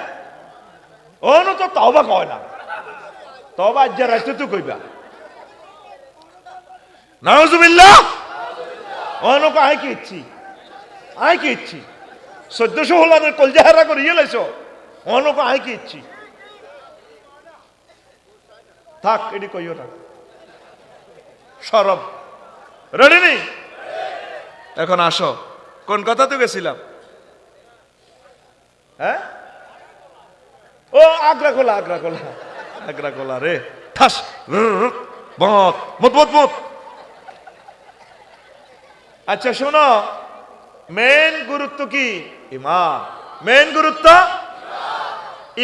অন তো তওবা কয় না, তওবা আজ রাইতে তো কইবা। নাউজুবিল্লাহ। অনকে আয় কি ইচ্ছি 1400 হোলানের কলজাহারা করে ইয়েলাইছ, অনকে আয় কি ইচ্ছি থাক, এটি কইও না। সরব রেডি নেই? এখন আসো, কোন কথা তো গেছিলাম? হ্যাঁ, ও আগ্রা কোলা রে, ঠাস মত। আচ্ছা শোনো, মেন গুরুত্ব কি? ইমান। মেন গুরুত্ব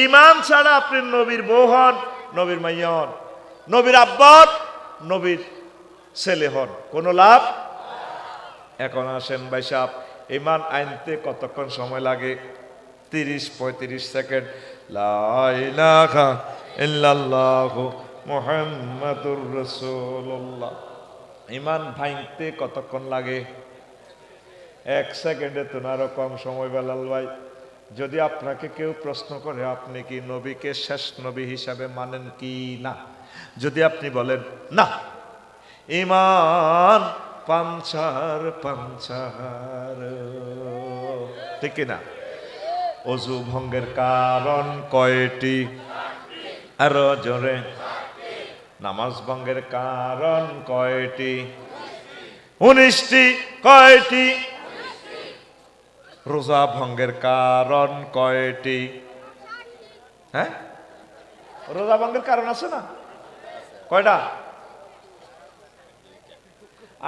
ইমান ছাড়া আপনি নবীর বউ হন, নবীর মাইয়া হন, নবীর আব্বা হন, নবীর ছেলে হন, কোনো লাভ। এখন আসেন ভাই সাহেব, ইমান আনতে কতক্ষণ সময় লাগে? 30-35 সেকেন্ড। লা ইলাহা ইল্লাল্লাহু মুহাম্মাদুর রাসূলুল্লাহ। ইমান ভাঙতে কতক্ষণ লাগে? 1 সেকেন্ডে তো আরো কম সময়। বেলাল ভাই, যদি আপনাকে কেউ প্রশ্ন করে আপনি কি নবীকে শেষ নবী হিসাবে মানেন কি না, যদি আপনি বলেন না, ইমান পাঞ্চার পাঞ্চার, ঠিক না? অজু ভঙ্গের কারণ কয়টি? আরো জোরে। নামাজ ভঙ্গের কারণ কয়টি? 19টি। কয়টি? রোজা ভঙ্গের কারণ কয়টি? হ্যাঁ, রোজা ভঙ্গের কারণ আছে না? কয়টা?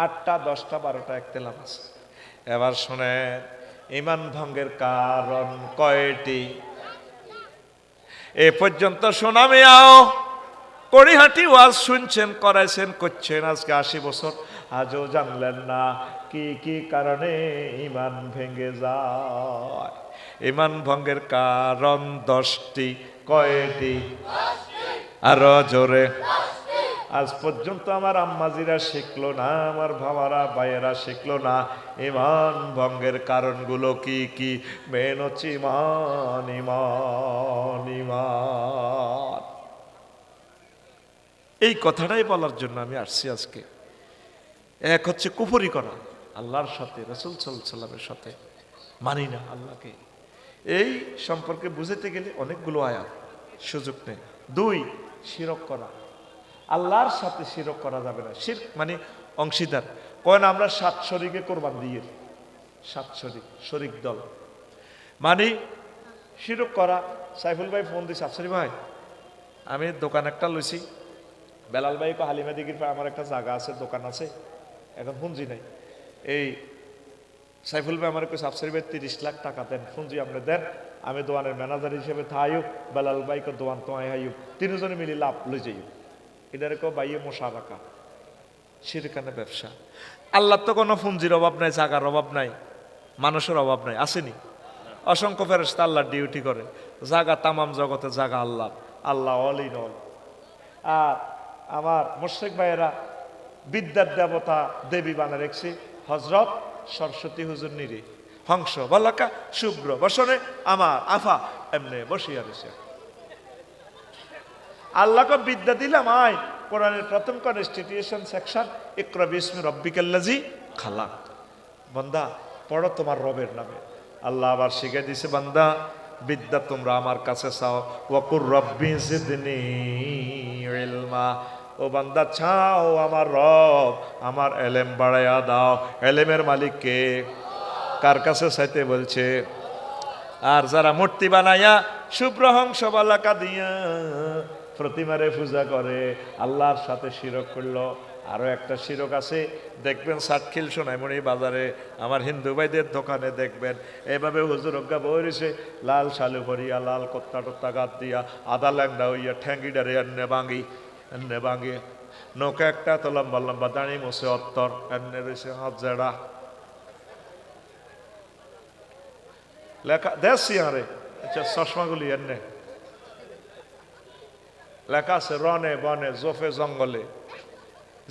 8টা, 10টা, 12টা, একতেলাম আছে। এবার শুনেন, ইমান ভঙ্গের কারণ কয়টি? এ পর্যন্ত শোনা মিয়াও কড়িহাটি ওয়াজ শুনছেন, করাইছেন, করছেন আজকে 80 বছর, আজও জানলেন না কি কি কারণে ইমান ভেঙে যায়। ইমান ভঙ্গের কারণ 10টি। কয়টি? আরো জোরে। আজ পর্যন্ত আমার আম্মাজিরা শিখলো না, আমার বাবারা ভাইয়েরা শিখলো না ইমান ভঙ্গের কারণগুলো কি কি। মেন হচ্ছে ইমান, ইমান, ইমান। এই কথাটাই বলার জন্য আমি আসছি আজকে। এক হচ্ছে কুফরি করা আল্লাহর সাথে, রাসূল সাল্লাল্লাহু আলাইহি ওয়াসাল্লামের সাথে, মানি না আল্লাহকে। এই সম্পর্কে বুঝাতে গেলে অনেকগুলো আয়াত, সুযোগ নেই। 2, শিরক করা। আল্লাহর সাথে শিরক করা যাবে না। শিরক মানে অংশীদার। কয়েন আমরা 7 শরীকে কোরবান দিয়ে, 7 শরীক, শরীক দল মানে শিরক করা। সাইফুল ভাই ফোন দিছে, আফসারি ভাই আমি দোকান একটা লইছি, বেলাল ভাই কো হালিমা দিঘির পর আমার একটা জায়গা আছে, দোকান আছে, এখন পুঁজি নাই। এই সাইফুল ভাই আমার কইছে, আফসারি ভাই 30 লাখ টাকা দেন, পুঁজি আপনি দেন, আমি দোকানের ম্যানেজার হিসেবে থাইব, বেলাল ভাই কো দোকান তোমায় হাইব, 3 জনে মিলি লাভ লই যাই। এটারে কো বাইয়ে মশা রাখা, শিরকানে ব্যবসা। আল্লাহ তো কোনো পুঁজির অভাব নাই, জায়গার অভাব নাই, মানুষের অভাব নাই, আসেনি? অসংখ্য ফেরেশতা আল্লাহর ডিউটি করে। জায়গা তামাম জগতে জায়গা আল্লাহ, আল্লাহ অল ইন অল। আর আমার মুশরিক ভাইয়েরা বিদ্যার দেবতা দেবী বানা রেখেছে হযরত সরস্বতী হুজুর নিরে, হংস বলাকা শুভ্র বসনে আমার আফা এমনি বসিয়া রয়েছে। আল্লাহকে বিদ্যা দিলাম। আয় কোরআনের প্রথম কনস্টিটিউশন সেকশন, ইকরা বিসমি রাব্বিকাল্লাযী খালাক। বান্দা পড়ো তোমার রবের নামে। আল্লাহ আবার শিখিয়ে দিছে, বান্দা বিদ্যা তোমরা আমার কাছে চাও, ওয়াকুর রব্বি জিদনি ইলমা। ও বান্দা চাও আমার রব আমার এলেম বাড়াইয়া দাও। এলেমের মালিক কে? কার কাছে চাইতে বলছে? আর যারা মূর্তি বানাইয়া শুভ্র হংস বালাকা দিয়া প্রতিমারে পূজা করে, আল্লাহর সাথে শিরক করলো। আরো একটা শিরক আছে, দেখবেন সাতখিল সোনাইমণি বাজারে আমার হিন্দু ভাইদের দোকানে দেখবেন এভাবে হুজুর অজ্ঞা বইছে, লাল শালু ভরিয়া, লাল কত্তা টত্তা গাত দিয়া, আদা ল্যাংডা হইয়া ঠ্যাঙ্গিডারে এনে ভাঙি নৌকা একটা তো লম্বা লম্বা দাঁড়ি মোছে অত্তর এনে রয়েছে হাত জেড়া লেখা দেখছি। আরে আচ্ছা, চশমাগুলি এনে লেখা আছে, রনে বনে জোফে জঙ্গলে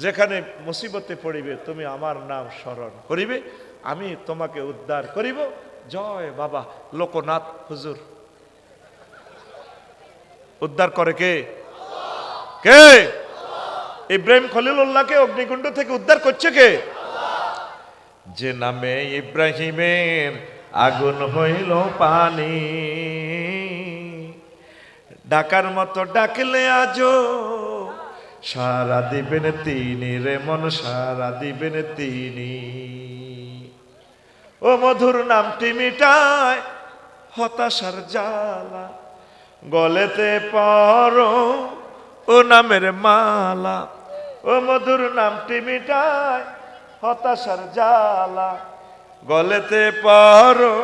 যেখানে মুসিবতে পড়িবে তুমি আমার নাম স্মরণ করিবে, আমি তোমাকে উদ্ধার করিব। জয় বাবা লোকনাথ হুজুর। উদ্ধার করে কে? কে? ইব্রাহিম খলিলুল্লাহকে অগ্নিকুণ্ড থেকে উদ্ধার করছে কে? যে নামে ইব্রাহিমের আগুন হইল পানি, ডাকার মতো ডাকলে আজো সারা দিবেন তিনি রে মন, সারা দিবেন তিনি। ও মধুর নামটি মিটায় হতাশার জ্বালা, গলেতে পরো ও নামের মালা। ও মধুর নামটি মিটায় হতাশার জ্বালা, গলেতে পরো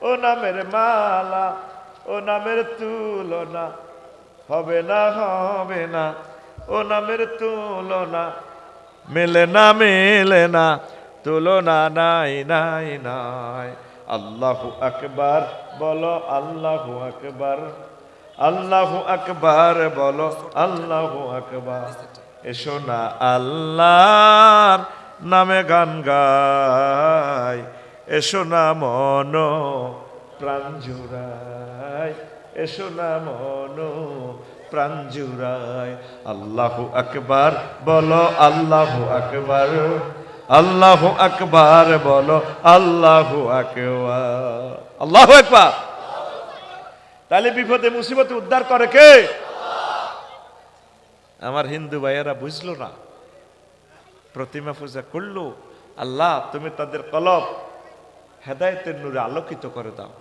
ও নামের মালা, ও নামের তুলনা হবে না, হবে না, ও নামের তুলনা মেলে না, মেলে না, তুলনা নাই, নাই, নাই। আল্লাহু আকবার বলো, আল্লাহু আকবার, আল্লাহু আকবার বলো, আল্লাহু আকবার। এসো না আল্লাহর নামে গান গাই, এসো না মন প্রাণ জুড়াই, এসো না মন প্রাণ জুড়াই। আল্লাহু আকবার বলো, আল্লাহু আকবার, আল্লাহু আকবার বলো, আল্লাহু আকবার, আল্লাহু আকবার। তাহলে বিপদে মুসিবতে উদ্ধার করে কে? আমার হিন্দু ভাইয়েরা বুঝলো না, প্রতিমা পূজা করলো। আল্লাহ তুমি তাদের কলব হেদায়েতের নূরে আলোকিত করে দাও।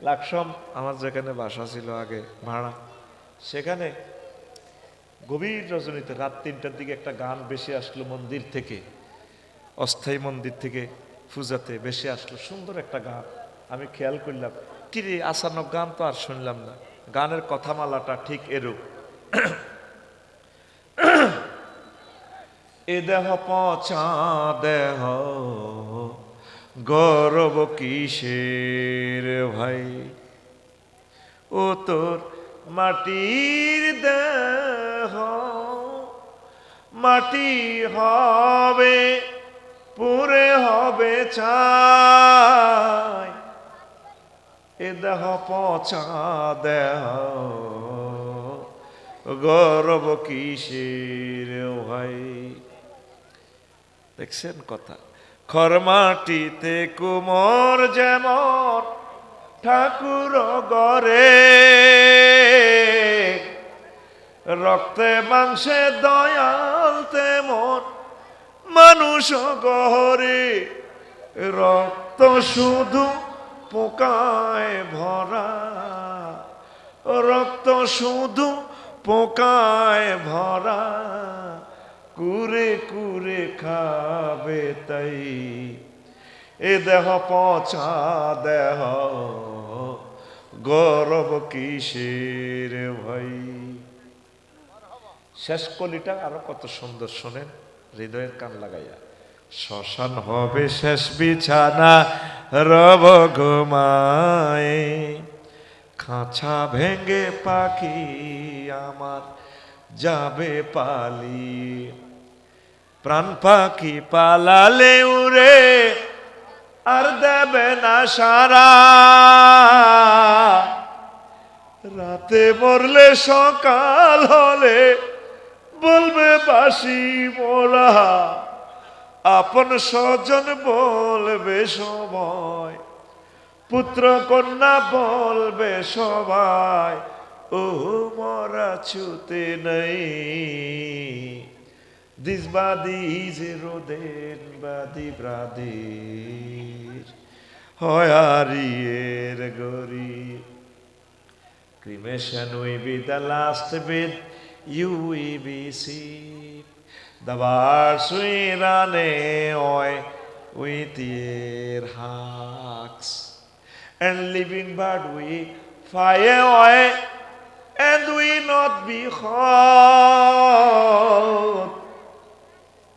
লাকসম আমার যেখানে বাসা ছিল আগে ভাড়া, সেখানে গভীর রজনীতে রাত 3টার দিকে একটা গান বেশি আসলো মন্দির থেকে, অস্থায়ী মন্দির থেকে পূজাতে বেশি আসলো, সুন্দর একটা গান। আমি খেয়াল করলাম, কিরে আসানক গান তো আর শুনলাম না। গানের কথামালাটা ঠিক এরূপ, এ দেহ পচা দেহ গৌরব কিসের ভাই, ও তোর মাটির দেহ মাটি হবে, পুরে হবে ছাই, এ দেহ পচা দেহ গৌরব কিসের ভাই। দেখছেন কথা, খরমাটিতে কুমোর যেমন ঠাকুর গড়ে, রক্তে মাংসে দয়াল তেমন মানুষ গহরে, রক্ত শুধু পোকায় ভরা, রক্ত শুধু পোকায় ভরা, কুরে কুরে খাবে তাই, এ দেহ পচা দেহ গৌরব কিসের ভাই। শেষ কলিটা আরো কত সুন্দর, শোনেন হৃদয়ের কান লাগাইয়া। শ্মশান হবে শেষ বিছানা রব ঘুমায়, খাঁচা ভেঙে পাখি আমার যাবে পালি, প্রাণ পাখি পালালে উড়ে আর দেবে না সারা, রাতে মরলে সকাল হলে বলবে বাসি মোরা, আপন স্বজন বলবে সবাই, পুত্র কন্যা বলবে সবাই, ও মরা ছুতে নেই, দিস বাদি যে রোদেন বাদি ব্রাদের হয় আরিয়ের গরি। Cremation will be the last bit you will be seen. The birds will run away with their hugs, and living bird will fly away and will not be hurt.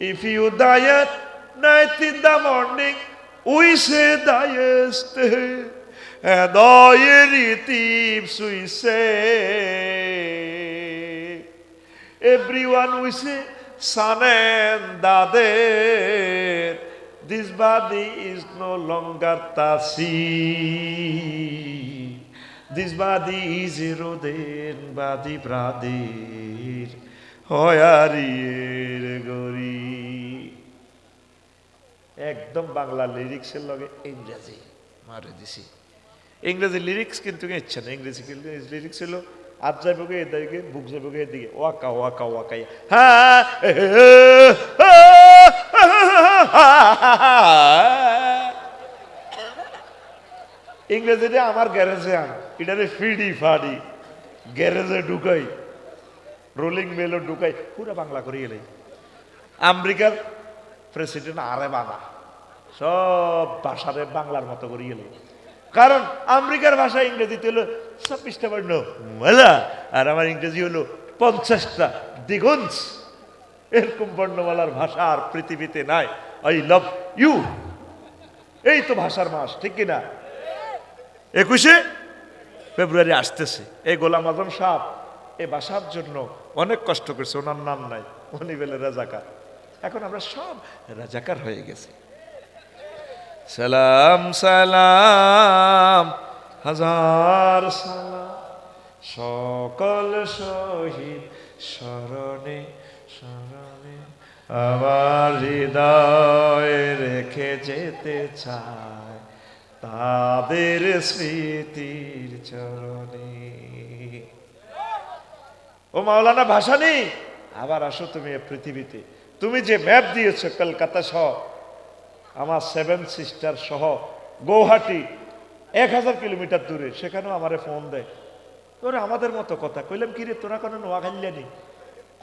If you die at night in the morning, we say diest, and all your thieves we say. Everyone we say, son and daughter, this body is no longer Tasi. This body is eroded body brother, হয়ারির গরি। একদম বাংলা লিরিক্সের লগে ইংরেজি মারে দিছি। ইংরেজি lyrics কিন্তু ইচ্ছা না, ইংরেজি লিরিক্স ছিল আজ যাইবগে এদিকে, বুক যাইবগে এদিকে, ওয়াকা ওয়াকা ওয়াকাই, হ্যাঁ ইংরেজিটা আমার গ্যারেজে আন, এটারে ফিডি ফাডি গ্যারেজে ঢুকাই, রোলিং মেলও ঢুকাই, পুরো বাংলা করিয়ে এলাই। আমেরিকার প্রেসিডেন্ট আরে বাবা সব ভাষারে বাংলার মতো করিয়ে এলাই। কারণ আমেরিকার ভাষা ইংরেজিতে হলো 26টা বর্ণ মালা, আর আমার ইংরেজি হলো 50টা দ্বিগুণ। এরকম বর্ণমালার ভাষা আর পৃথিবীতে নাই। আই লাভ ইউ, এই তো ভাষার মাস, ঠিক কিনা? 21শে ফেব্রুয়ারি আসতেছে। এই গোলাম আজম সাহেব এই ভাষার জন্য অনেক কষ্ট করছে, ওনার নাম নাই, উনি বলে রাজাকার। এখন আমরা সব রাজাকার হয়ে গেছি। সালাম সালাম হাজার সালাম সকল শহীদ স্মরণে স্মরণে আমার হৃদয় রেখে যেতে চায় তাদের স্মৃতির চরণে। ও মাওলানা ভাষা নেই, আবার আসো তুমি এই পৃথিবীতে। তুমি যে ম্যাপ দিয়েছো কলকাতা সহ আমার 7 সিস্টার সহ গৌহাটি 1000 কিলোমিটার দূরে, সেখানেও আমারে ফোন দেয়, তোরা আমাদের মতো কথা। কইলাম কিরে তোরা কোনো নোয়াখালিয়া নেই?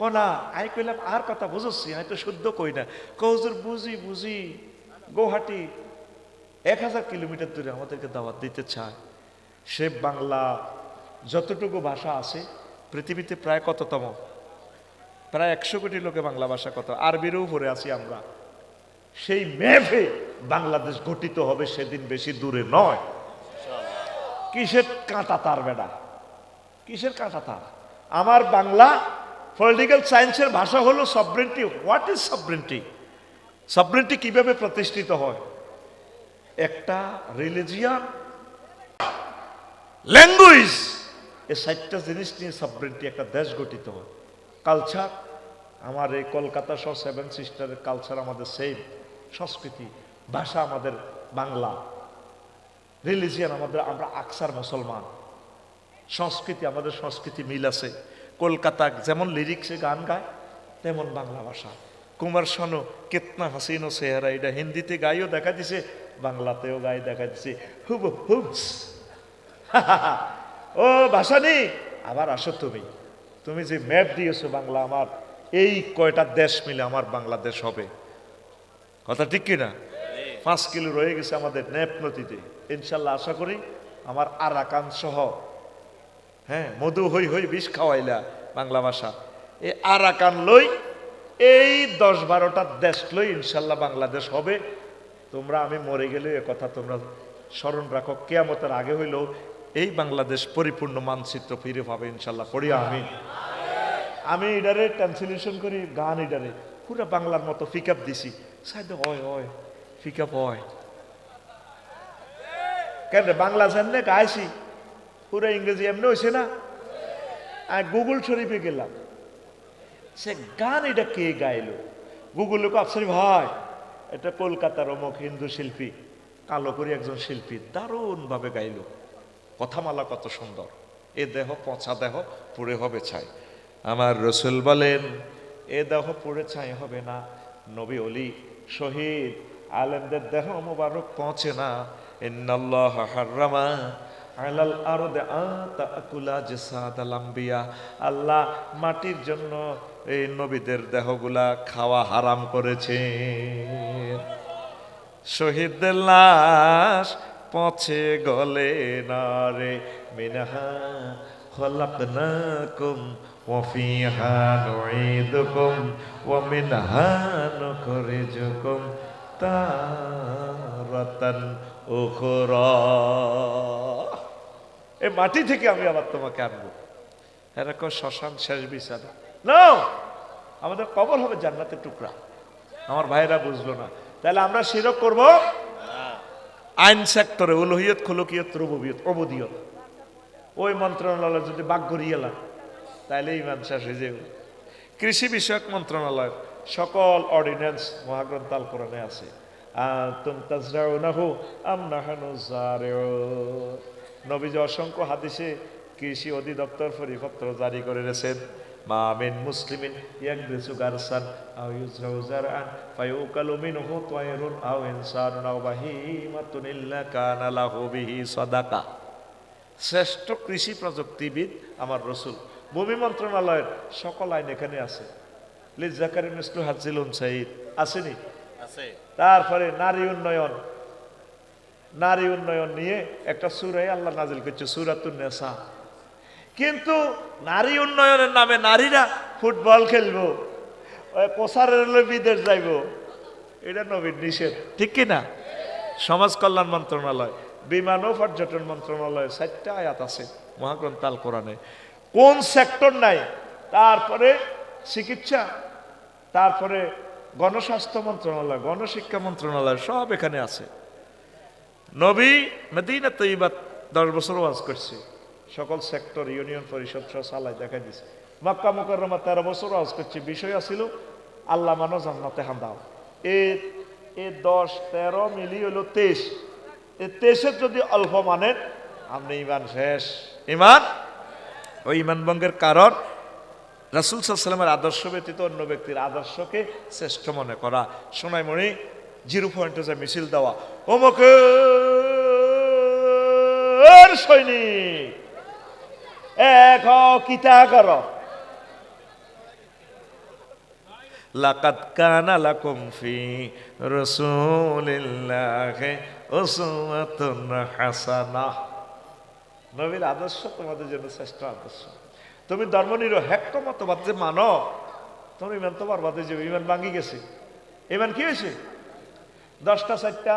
কনা আই কইলাম আর কথা বুঝছি, আমি তো শুদ্ধ কই না। কৌজুর বুঝি বুঝি গৌহাটি 1000 কিলোমিটার দূরে আমাদেরকে দাওয়াত দিতে চায়। সে বাংলা যতটুকু ভাষা আছে পৃথিবীতে প্রায় কততম? প্রায় 100 কোটি লোকে বাংলা ভাষা কথা, আরবিরও উপরে আছি আমরা। সেই ম্যাপে বাংলাদেশ গঠিত হবে সেদিন বেশি দূরে নয়। কিসের কাঁটা তার বেড়া, কিসের কাঁটা তার? আমার বাংলা পলিটিক্যাল সায়েন্সের ভাষা হলো sovereignty. What is sovereignty? Sovereignty কিভাবে প্রতিষ্ঠিত হয়? একটা রিলিজিয়ান, ল্যাঙ্গুয়েজ, এই 4টা জিনিস নিয়ে সভরেন্টি একটা দেশ গঠিত হয়। কালচার, আমার এই কলকাতা সহ 7 সিস্টারের কালচার আমাদের সেম, সংস্কৃতি, ভাষা আমাদের বাংলা, রিলিজিয়ান আমাদের, আমরা আকসার মুসলমান, সংস্কৃতি আমাদের সংস্কৃতি মিল আছে। কলকাতা যেমন লিরিক্সে গান গায় তেমন বাংলা ভাষা। কুমার শানু কিতনা হাসিন ও চেহারা, এটা হিন্দিতে গাইও দেখা দিছে, বাংলাতেও গাই দেখা দিছে হুব হুবস। ও ভাষা নেই, আবার আসো তুমি। তুমি যে ম্যাপ দিয়েছো বাংলা, আমার এই কয়টা দেশ মিলে আমার বাংলাদেশ হবে, কথা ঠিক কিনা? 5 কিলো রয়ে গেছে আমাদের নেপ নদীতে। ইনশাল্লাহ আশা করি আমার আরাকান সহ, হ্যাঁ মধু হই হই বিষ খাওয়াইলা বাংলা ভাষা, এই আরাকান লই, এই 10-12টা দেশ লই ইনশাল্লাহ বাংলাদেশ হবে। তোমরা আমি মরে গেলে এ কথা তোমরা স্মরণ রাখো, কিয়ামতের আগে হইলেও এই বাংলাদেশ পরিপূর্ণ মানচিত্র ফিরে পাবে ইনশাল্লাহ। পড়ি আমি এটারে ট্রান্সলেশন করি গান, এটারে পুরো বাংলার মতো পিক আপ দিছি। সাইড হয় হয় পিক আপ হয় কেন? বাংলা জানলে গাইছি, পুরো ইংরেজি এমনি হয়েছে না। আর গুগল শরীফে গেলাম, সে গান এটা কে গাইলো? গুগল আফসারি ভাই এটা কলকাতার অমুক হিন্দু শিল্পী, কালো করে একজন শিল্পী দারুণ ভাবে গাইলো, কথামালা কত সুন্দর। এ দেহ পচা দেহ পুড়ে হবে ছাই। আমার রসুল বলেন এ দেহ পুড়ে ছাই হবে না। নবী অলি শহীদ আলেমদের দেহ মোবারক পৌঁছে না। ইন্নাল্লাহ হাররামা আলাল আরদে আতাকুলা জাসাদাল আম্বিয়া, আল্লাহ মাটির জন্য এই নবীদের দেহগুলা খাওয়া হারাম করেছে। শহীদদের লাশ পচে গলে না রে, মিনহা খলাকনাকুম ওয়া ফিহা নুঈদুকুম ওয়া মিনহা নুখরিজুকুম তারাতান উখরা। এই মাটি থেকে আমি আবার তোমাকে আনবো। এরকম শ্মশান শেষ বিচার না, আমাদের কবর হবে জান্নাতের টুকরা। আমার ভাইরা বুঝলো না, তাহলে আমরা শিরক করব আইন সেক্টরে, উলুহিয়ত খুলুকিয়ত রুবুবিয়ত অবুদিয়ত। ওই মন্ত্রণালয় যদি বাক ঘুরিয়ে এলাম তাহলে ইমান শেষ হয়ে যাবে। কৃষি বিষয়ক মন্ত্রণালয় সকল অর্ডিন্যান্স মহাগ্রন্থ আল কোরআনে আছে। নবীজি অসংখ্য হাদিসে কৃষি অধিদপ্তর পরিপত্র জারি করে রেছেন। মা মিন মুসলিমিন ইয়াকদিসু গারসান আও ইউজরাউ জারআন ফায়ুকালু মিনহু তায়রুন আও ইনসানুন আও বাহিমাতুন ইল্লা কানা লাহু বিহি সাদাকা। শ্রেষ্ঠ কৃষি প্রযুক্তিবিদ আমার রসুল। ভূমি মন্ত্রণালয়ের সকল আইন এখানে আছে। লিজাকারি মিসলু হাজ্জিল উনসাইদ আসেনি? আছে। তারপরে নারী উন্নয়ন, নারী উন্নয়ন নিয়ে একটা সূরা আল্লাহ নাজিল করছে, সূরাতুন নিসা। কিন্তু নারী উন্নয়নের নামে নারীরা ফুটবল খেলবো, কোসারের বিদেশ যাইব, এটা নবীর নিষেধ, ঠিক কিনা? সমাজ কল্যাণ মন্ত্রণালয়, বিমান ও পর্যটন মন্ত্রণালয় 4টা আয়াত আছে মহাগ্রন্থ আল কোরআনে। কোন সেক্টর নাই? তারপরে চিকিৎসা, তারপরে গণস্বাস্থ্য মন্ত্রণালয়, গণশিক্ষা মন্ত্রণালয়, সব এখানে আছে। নবী মদিনা তৈয়বা 10 বছর ওয়াজ করছে, সকল সেক্টর ইউনিয়ন পরিষদ সহ চালাই দেখা দিছে। মক্কা মুকাররমা 13 বছর ওয়াজ করছে, বিষয় আছিল আল্লাহ মানো জান্নাতে হান্দাও। এ 10 13 মিলি হলো 23। এই 23-এর যদি অল্প মানেন আপনি ইমান শেষ। ইমান, ওই ইমান ভঙ্গের কারণ রাসূল সাল্লাল্লাহু আলাইহি ওয়াসাল্লামের আদর্শ ব্যতীত অন্য ব্যক্তির আদর্শকে শ্রেষ্ঠ মনে করা। সোনাইমণি 0 পয়েন্টে যে মিছিল দেওয়া, অমুকের সৈনিক এক কিতা কর, লাকাদ কানা লাকুম ফি রাসূলিল্লাহি উসওয়াতুন হাসানাহ। নবীর আদর্শ তোমাদের জন্য শ্রেষ্ঠ আদর্শ। তুমি ধর্মনিরপেক্ষ মতবাদ যে মানো, তোমার ইমান তো বরবাদে যাবে, ইমান ভাঙি গেছে। ইমান কি হয়েছে? 10টা 4টা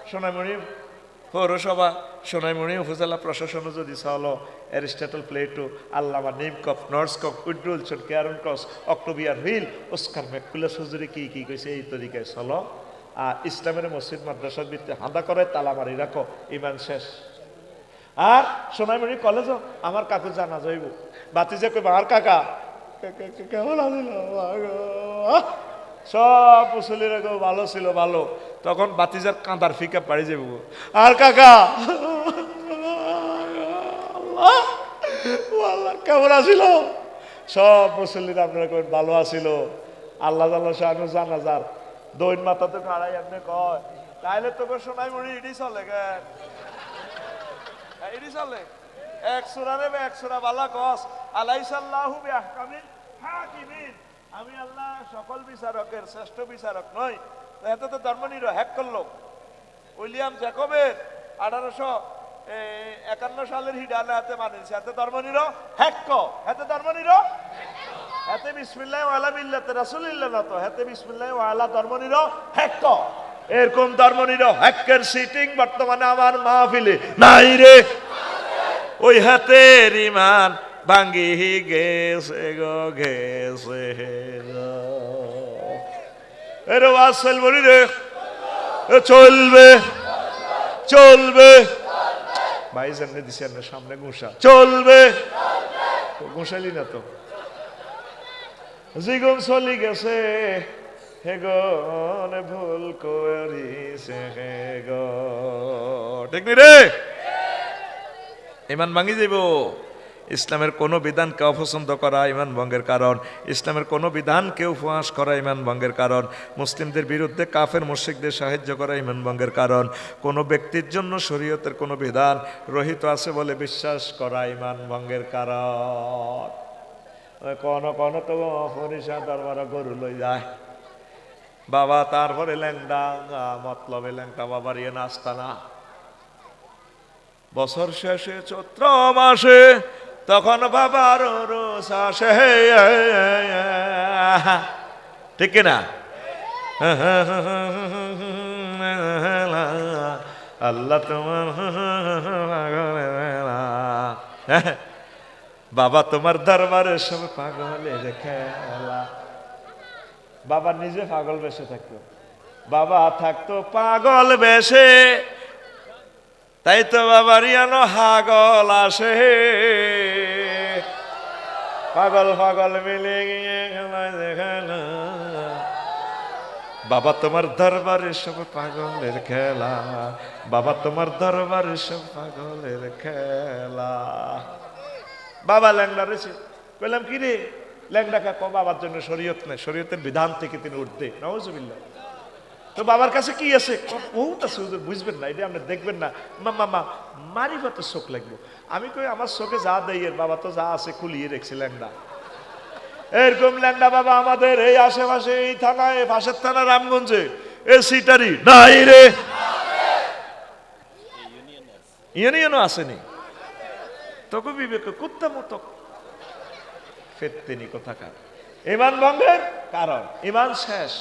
সোনাইমণি পৌরসভা, সোনাইমণি উপজেলা প্রশাসনও যদি চলো, অ্যারিস্টটল, প্লেটো, আল্লামা নিমকফ, নর্সকফ, উড্রুলসন, ক্যারন ক্রস, অক্টোবিয়ার হিল, অস্কার ম্যাকুলাস হুজুরি কি কি কইছে, এই তরিকায় চলো। আর ইসলামের মসজিদ মাদ্রাসার ভিত্তি হাঁদা করে তালা মারি রাখো, ইমান শেষ। আর সোনাইমণি কলেজও আমার কাকু জানা যাইব, বাতিজা কইব আর কাকা কেমন আছিল, সব মুসলিরা গো ভালো ছিল ভালো। তখন বাতিজার কাঁদার ফিকা পাড়ি যাব, আর কাকা কেমন আছিল, সব মুসল্লিরা আপনারা কবেন ভালো আছিল। আল্লাহ শাহানু জানাজার দৈন মাথা তো খাড়াই আপনি কয়, তাইলে তোকে সোনাইমণি ইডি চলে কেন, ইডি চলে। 1 সূরা নেবে 1 সূরা বালা কস, আলাইসাল্লাহু বিআহকামিল হাকিমিন, আমি আল্লাহ সকল বিচারকের শ্রেষ্ঠ বিচারক নই। এত তো ধর্মনিরপেক্ষ করলো। উইলিয়াম জ্যাকবের 1851 সালের হিডালে হাতে মানিয়েছে, এত ধর্মনিরপেক্ষ, এত এতে বিসমিল্লাহ ওয়ালা মিল্লাতে রাসূলিল্লাহ না, তো এতে বিসমিল্লাহ ওয়ালা ধর্মনিরপেক্ষ। এরকম ধর্মনিরপেক্ষের সিটিং বর্তমানে আমার মাহফিলে নাই রে। ওই হাতের ইমান ভাঙ্গি গেছে গো, গেছে গো। এর ওয়াজ চলবে রে, চলবে চলবে। ভাই জানলে দিছে না সামনে ঘুষা, চলবে, ঘুষালি না তো। জীবন চলি গেছে হে গন, ভুল করিছে হে গো, ঠিক নি রে? ইমান ভাঙি যাব। ইসলামের কোন বিধানকে অপছন্দ করা ইমান ভঙ্গের কারণ, ইসলামের কোন বিধানকে উপহাস করা ইমান ভঙ্গের কারণ, মুসলিমদের বিরুদ্ধে কাফের মুশরিকদের সাহায্য করা ইমান ভঙ্গের কারণ, কোন ব্যক্তির জন্য শরীয়তের কোন বিধান রহিত আছে বলে বিশ্বাস করা ইমান ভঙ্গের কারণ। কোন কোন তো ফরিসা দরবার গরু লই যায় বাবা, তারপরে ল্যাংডা মতলবে ল্যাংটা বাবার ইয়ে নাস্তা না। বছর শেষে চৈত্র মাসে তখন বাবার রোষ আসে, ঠিক কিনা? আল্লাহ তোমার বাবা তোমার দরবারে সব পাগলের খেলা। বাবা নিজে পাগল বেশে থাকতো, বাবা থাকতো পাগল বেশে, তাই তো বাবার ইয়ানো হাগল আসে, পাগল পাগল মিলে গিয়ে বাবা তোমার দরবারে সব পাগলের খেলা, বাবা তোমার দরবারে সব পাগলের খেলা। বাবা ল্যাংড়া রয়েছে, বললাম কি রে ল্যাংড়া কাক, বাবার জন্য শরীয়ত নেই, শরীয়তের বিধান থেকে তিনি উঠতে, নাউজুবিল্লাহ। তো বাবার কাছে কি আছে? বহুত আছে হুজুর, বুঝবেন না, এটা আপনি দেখবেন না, মামা মারিফাতে চোখ লাগবে। আমি কই আমার চোখে যা দেই এর বাবা তো যা আছে খুলিয়ে রেখেছে ল্যাংড়া। এরকম ল্যাংড়া বাবা আমাদের এই আশেপাশে, এই থানায়, পাশের থানা রামগঞ্জে, এই সিটারি নাই রে। ইউনিয়নও আসেনি তোকে বিবেক কুত্তা মতো ফেরতেনি কোথাকার ইমান ভঙ্গের কারণ ইমান শেষ